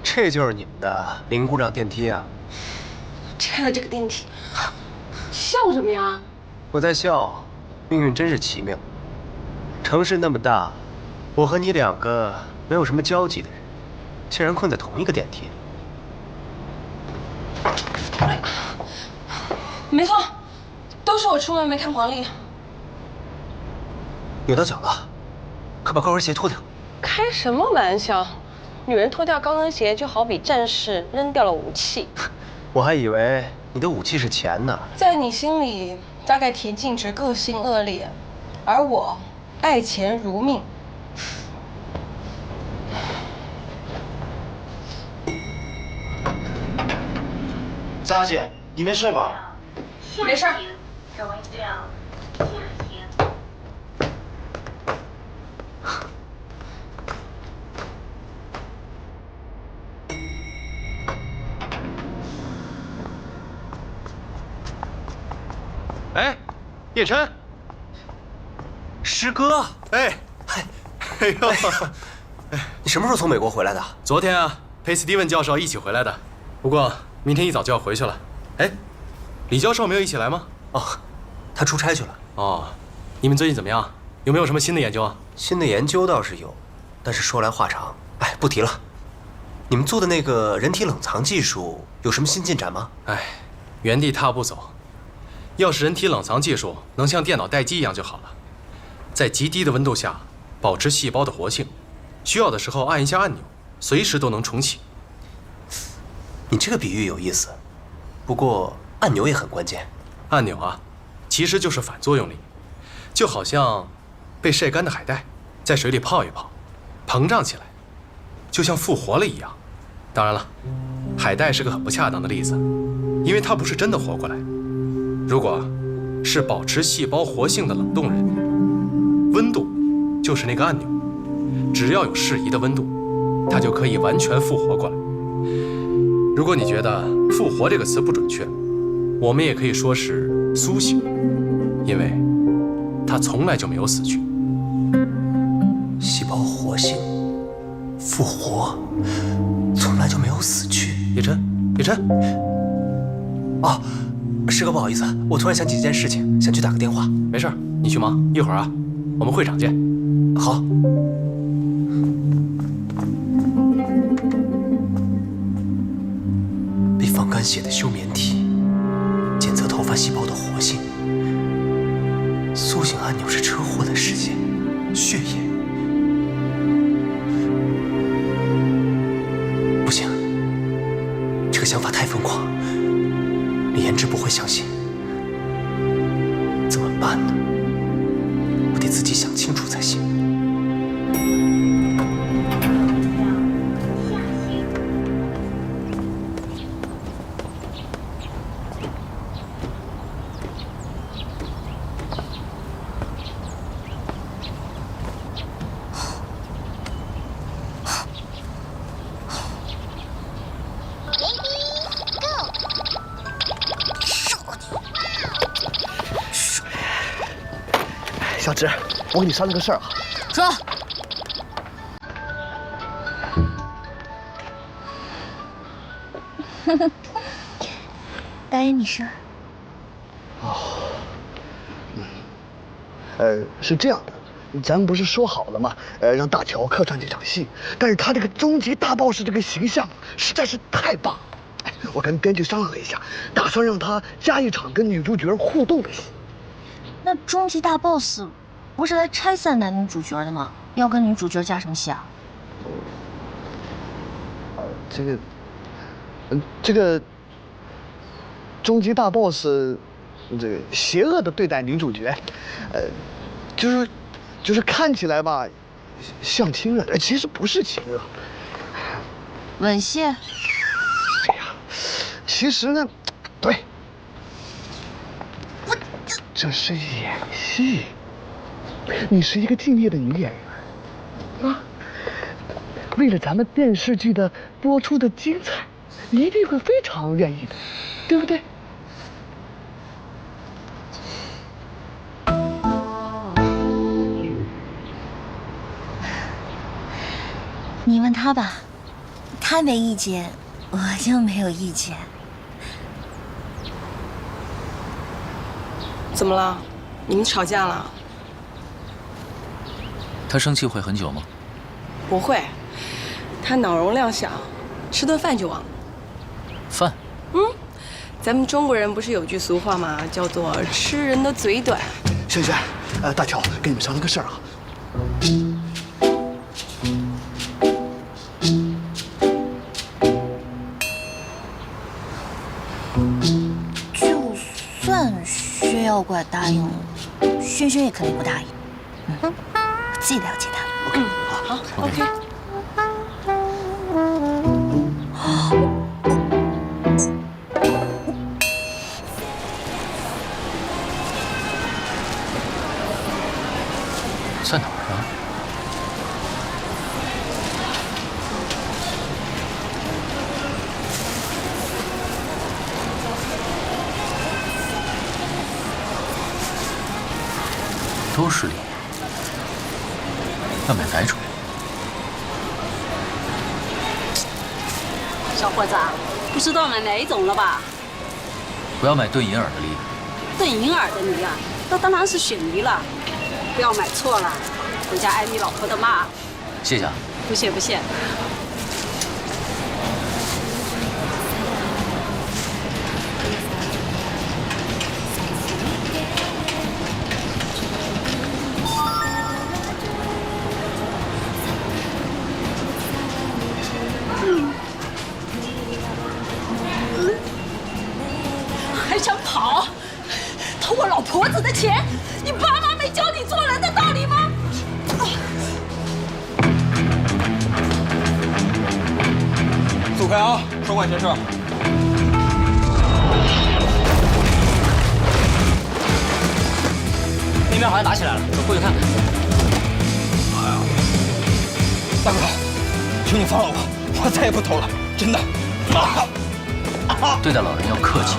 这就是你们的零故障电梯啊！拆了这个电梯，笑什么呀？我在笑，命运真是奇妙。城市那么大，我和你两个没有什么交集的人，竟然困在同一个电梯里。没错，都是我出门没看黄历。扭到脚了，快把高跟鞋脱掉。开什么玩笑？女人脱掉高跟鞋就好比战士扔掉了武器。我还以为你的武器是钱呢。在你心里，大概田径只个性恶劣，而我爱钱如命。张姐，你没睡吧？没事。哎，叶琛，师哥，哎呦，你什么时候从美国回来的？昨天啊，陪斯蒂文教授一起回来的，不过明天一早就要回去了。哎，李教授没有一起来吗？哦，他出差去了。哦，你们最近怎么样？有没有什么新的研究啊？新的研究倒是有，但是说来话长，哎，不提了。你们做的那个人体冷藏技术有什么新进展吗？哎，原地踏步走。要是人体冷藏技术能像电脑待机一样就好了，在极低的温度下保持细胞的活性，需要的时候按一下按钮，随时都能重启。你这个比喻有意思，不过按钮也很关键。按钮啊，其实就是反作用力，就好像被晒干的海带，在水里泡一泡，膨胀起来，就像复活了一样。当然了，海带是个很不恰当的例子，因为它不是真的活过来。如果是保持细胞活性的冷冻人，温度就是那个按钮，只要有适宜的温度，它就可以完全复活过来。如果你觉得“复活”这个词不准确，我们也可以说是苏醒，因为它从来就没有死去。细胞活性，复活，从来就没有死去。叶琛，叶琛，哦，师哥不好意思，我突然想起一件事情，想去打个电话。没事，你去忙，一会儿啊，我们会场见。好。被放干血的休眠体，检测头发细胞的活性。苏醒按钮是车祸的事件，血液。不行，这个想法太疯狂，李延志不会相信。怎么办呢？我得自己想清楚才行。小芝，我给你商量个事儿啊。说。导演，你说。是这样的，咱们不是说好了吗？让大乔客串这场戏，但是他这个终极大 boss 这个形象实在是太棒了。我跟编剧商量了一下，打算让他加一场跟女主角互动的戏。那终极大 boss 不是来拆散男女主角的吗？要跟女主角加什么戏啊？这个终极大 boss， 这个邪恶的对待女主角，就是看起来吧，像亲热，其实不是亲热。吻戏？哎呀，其实呢，对，这是演戏。你是一个敬业的女演员啊，为了咱们电视剧的播出的精彩，你一定会非常愿意的，对不对？你问他吧，他没意见，我就没有意见。怎么了？你们吵架了？他生气会很久吗？不会，他脑容量小，吃顿饭就忘了。饭？咱们中国人不是有句俗话吗？叫做吃人的嘴短。萱萱，大乔，跟你们商量个事儿啊。就算薛妖怪答应了，萱萱也肯定不答应。我自己了解他。好 ，OK。在哪儿啊？都是脸，要买哪种？小伙子，不知道买哪一种了吧？不要买炖银耳的梨。炖银耳的梨啊，那当然是雪梨了。不要买错了，回家挨你老婆的骂。谢谢啊。不谢不谢。还想跑？偷我老婆子的钱？你爸妈没教你做人的道理吗？快啊，双管齐射。那边好像打起来了，我过去看看。大哥，求你放了我，我再也不偷了，真的。对待老人要客气，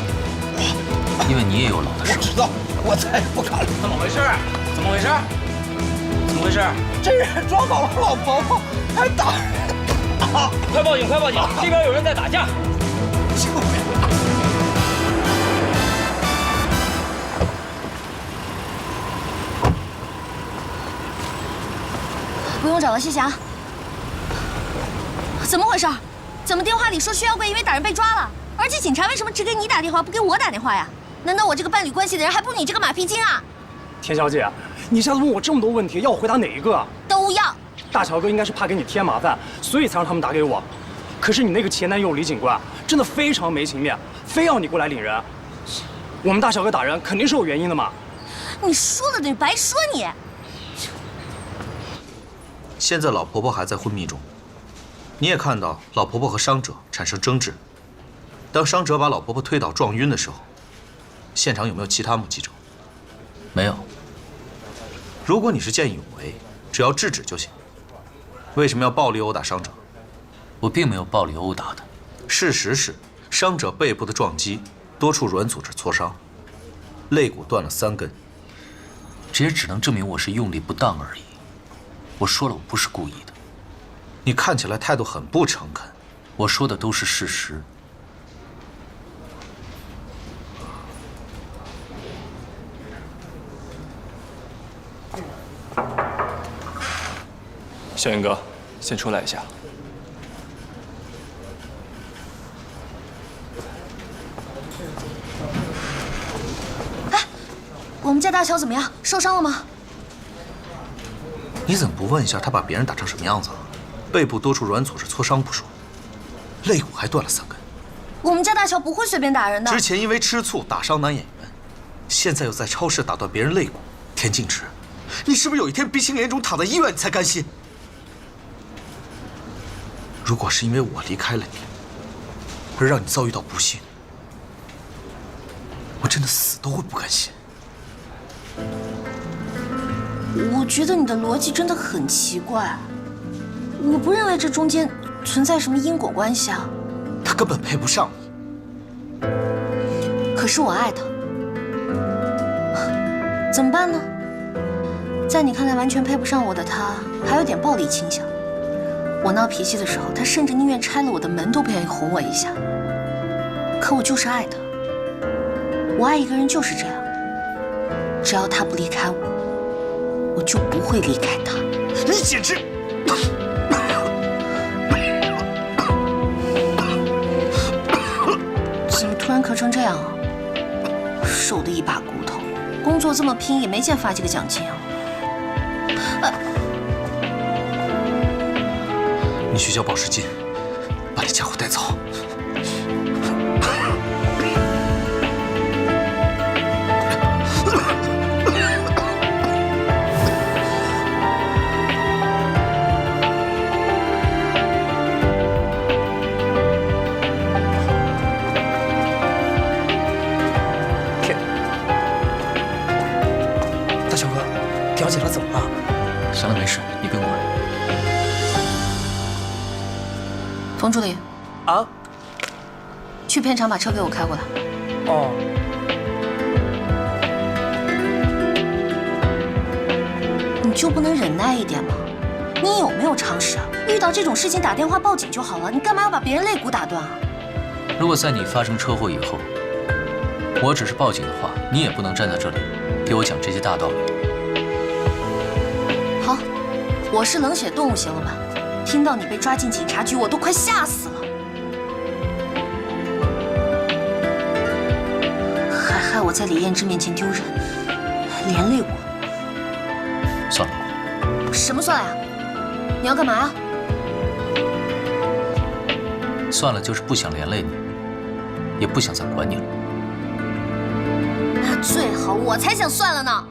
因为你也有老的时候。我知道，我再也不敢了。怎么回事？怎么回事？怎么回事？这人抓跑了老婆婆，还打人！快报警！快报警！这边有人在打架！救命！不用找了，谢谢啊。怎么回事？怎么电话里说薛耀贵因为打人被抓了？而且警察为什么只给你打电话，不给我打电话呀？难道我这个伴侣关系的人还不如你这个马屁精啊？田小姐，你一下子问我这么多问题，要我回答哪一个啊？都要。大乔哥应该是怕给你添麻烦，所以才让他们打给我。可是你那个前男友李警官真的非常没情面，非要你过来领人。我们大乔哥打人肯定是有原因的嘛。你说了等于白说你。现在老婆婆还在昏迷中，你也看到老婆婆和伤者产生争执。当伤者把老婆婆推倒撞晕的时候，现场有没有其他目击者？没有。如果你是见义勇为，只要制止就行。为什么要暴力殴打伤者？我并没有暴力殴打的。事实是，伤者背部的撞击多处软组织挫伤，肋骨断了3根。这也只能证明我是用力不当而已。我说了，我不是故意的。你看起来态度很不诚恳。我说的都是事实。小云哥，先出来一下。哎，我们家大乔怎么样？受伤了吗？你怎么不问一下他把别人打成什么样子？背部多处软组织挫伤不说，肋骨还断了3根。我们家大乔不会随便打人的。之前因为吃醋打伤男演员，现在又在超市打断别人肋骨。田静之，你是不是有一天鼻青脸肿躺在医院你才甘心？如果是因为我离开了你，而让你遭遇到不幸，我真的死都会不甘心。我觉得你的逻辑真的很奇怪，我不认为这中间存在什么因果关系啊。他根本配不上你。可是我爱他，怎么办呢？在你看来完全配不上我的他，还有点暴力倾向。我闹脾气的时候，他甚至宁愿拆了我的门都不愿意哄我一下。可我就是爱他，我爱一个人就是这样，只要他不离开我，我就不会离开他。你简直……怎么突然咳成这样啊？瘦的一把骨头，工作这么拼也没见发几个奖金啊！你去叫保释金，把那家伙带走。大小哥，表姐她怎么了？行了，没事，你不用管。冯助理，啊，去片场把车给我开过来。哦。你就不能忍耐一点吗？你有没有常识啊？遇到这种事情打电话报警就好了，你干嘛要把别人肋骨打断啊？如果在你发生车祸以后，我只是报警的话，你也不能站在这里给我讲这些大道理。好，我是冷血动物，行了吧？听到你被抓进警察局，我都快吓死了，还害我在李彦之面前丢人，连累我。算了。什么算了呀？你要干嘛呀？算了，就是不想连累你，也不想再管你了。那最好，我才想算了呢。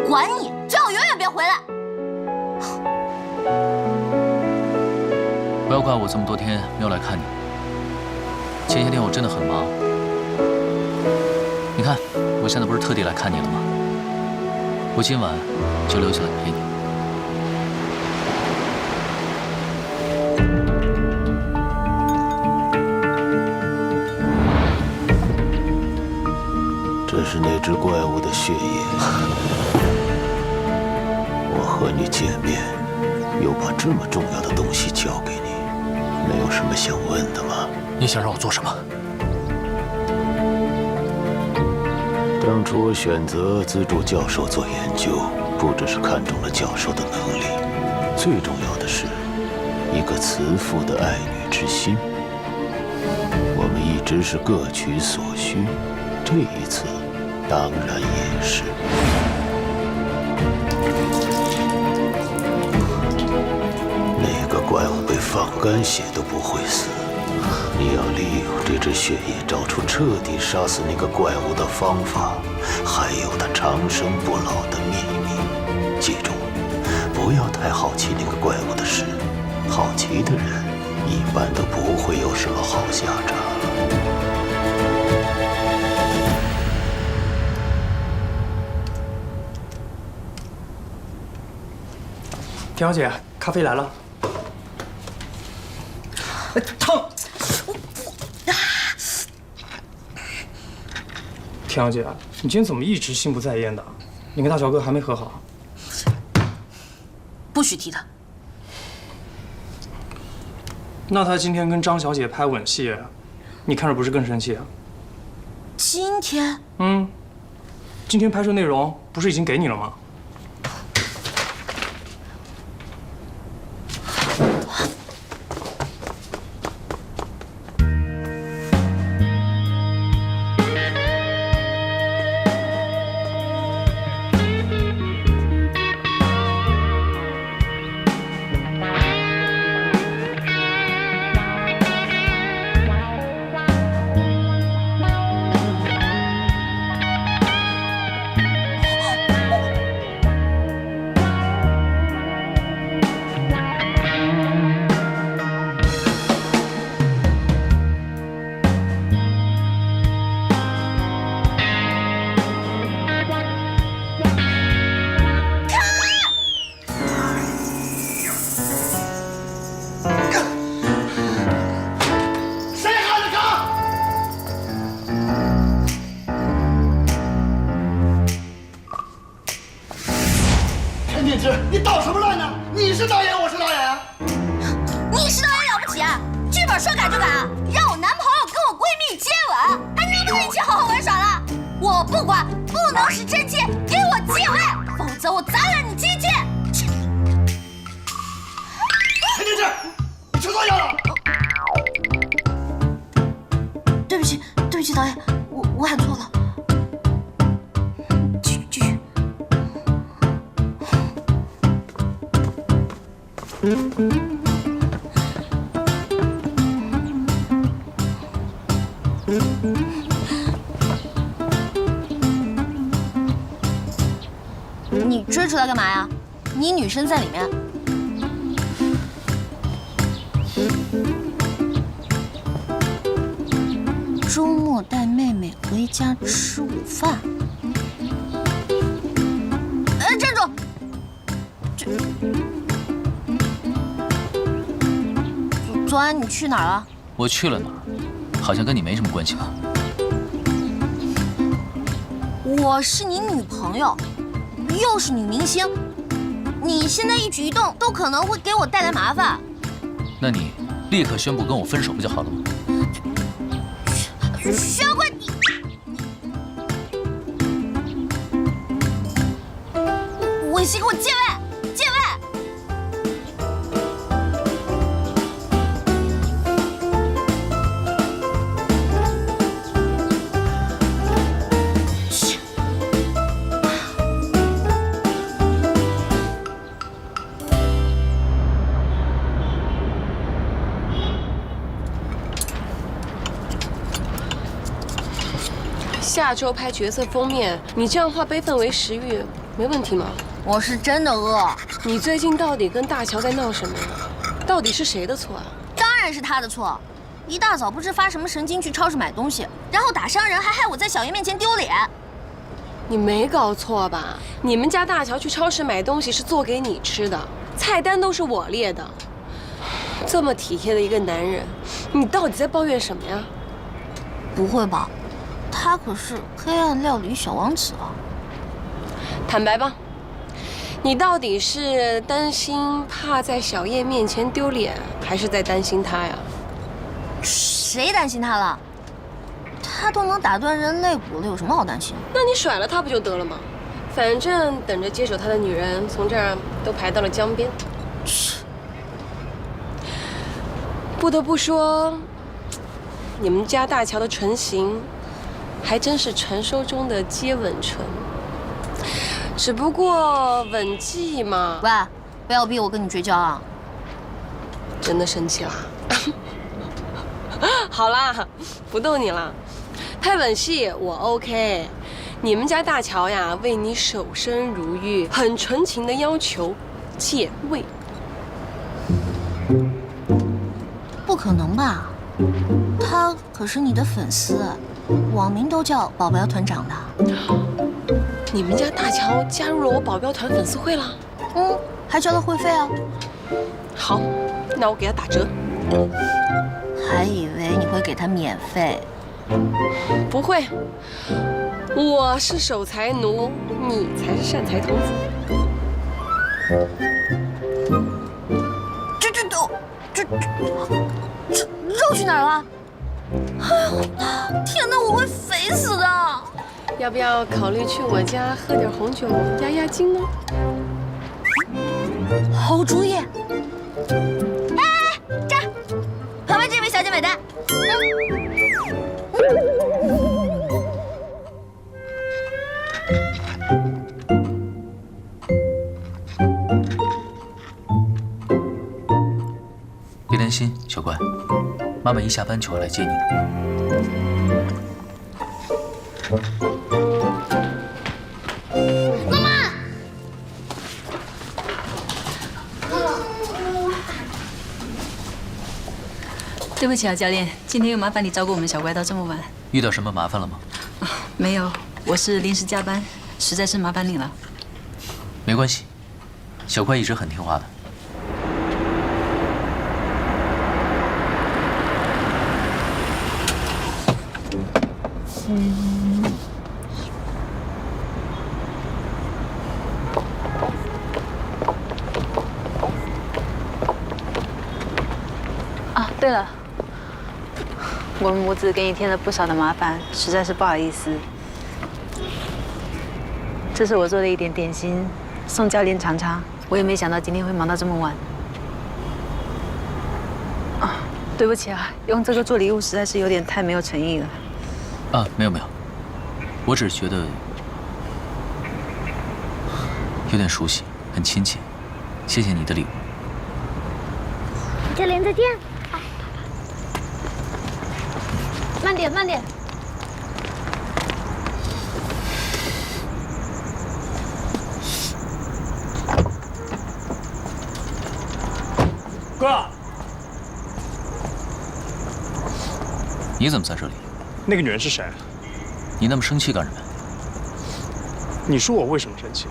管你，最好永远别回来。不要怪我这么多天没有来看你。前些天我真的很忙。你看，我现在不是特地来看你了吗？我今晚就留下来陪你。这是那只怪物的血液。我和你见面，又把这么重要的东西交给你，没有什么想问的吗？你想让我做什么？当初我选择资助教授做研究，不只是看中了教授的能力，最重要的是一个慈父的爱女之心。我们一直是各取所需，这一次当然也是。那个怪物被放干血都不会死。你要利用这只血液找出彻底杀死那个怪物的方法，还有它长生不老的秘密。记住，不要太好奇那个怪物的事，好奇的人一般都不会有什么好下场。田小姐，咖啡来了。烫！田小姐，你今天怎么一直心不在焉的？你跟大乔哥还没和好？不许提他。那他今天跟张小姐拍吻戏，你看着不是更生气啊？今天？今天拍摄内容不是已经给你了吗？你捣什么乱呢？你是导演，我是导演啊！你是导演了不起啊？剧本说改就改啊？让我男朋友跟我闺蜜接吻，还能不能一起好好玩耍了？我不管，不能是真亲，给我借位，否则我砸烂你结界！陈天志，你吃错药了！对不起，对不起，导演，我喊错了。继续。你追出来干嘛呀？你女生在里面。周末带妹妹回家吃午饭。站住！昨晚你去哪儿了？我去了哪儿？好像跟你没什么关系吧？我是你女朋友，又是女明星，你现在一举一动都可能会给我带来麻烦。那你立刻宣布跟我分手不就好了吗？徐耀辉，你违心给我借位，借位！下下周拍角色封面，你这样化悲愤为食欲，没问题吗？我是真的饿。你最近到底跟大乔在闹什么呀？到底是谁的错啊？当然是他的错。一大早不知发什么神经去超市买东西，然后打伤人，还害我在小叶面前丢脸。你没搞错吧？你们家大乔去超市买东西是做给你吃的，菜单都是我列的。这么体贴的一个男人，你到底在抱怨什么呀？不会吧？他可是黑暗料理小王子啊！坦白吧，你到底是担心怕在小叶面前丢脸，还是在担心他呀？谁担心他了？他都能打断人肋骨了，有什么好担心？那你甩了他不就得了吗？反正等着接手他的女人从这儿都排到了江边。不得不说，你们家大乔的唇形还真是传说中的接吻唇。只不过吻技嘛……喂，不要逼我跟你绝交啊！真的生气啦？好啦，不逗你了。拍吻戏我 OK， 你们家大乔呀，为你守身如玉，很纯情的要求借位。不可能吧？他可是你的粉丝，网民都叫保镖团长的。你们家大乔加入了我保镖团粉丝会了？嗯，还交了会费啊。好，那我给他打折。还以为你会给他免费。不会，我是守财奴，你才是善财童子。这肉去哪儿了？哎呦，天哪，我会肥死的！要不要考虑去我家喝点红酒压压惊呢？好主意！哎，这儿，旁边这位小姐买单。别担心，小乖，妈妈一下班就会来接你的。妈妈，对不起啊，教练，今天又麻烦你照顾我们小乖到这么晚。遇到什么麻烦了吗？没有，我是临时加班，实在是麻烦你了。没关系，小乖一直很听话的。啊，对了，我们母子给你添了不少的麻烦，实在是不好意思。这是我做的一点点心，送教练尝尝。我也没想到今天会忙到这么晚。啊，对不起啊，用这个做礼物实在是有点太没有诚意了。啊，没有没有，我只是觉得有点熟悉，很亲切。谢谢你的礼物。教练再见。慢点，慢点。哥，你怎么在这里？那个女人是谁？你那么生气干什么？你说我为什么生气？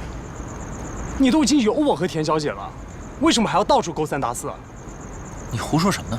你都已经有我和田小姐了，为什么还要到处勾三搭四？你胡说什么呢？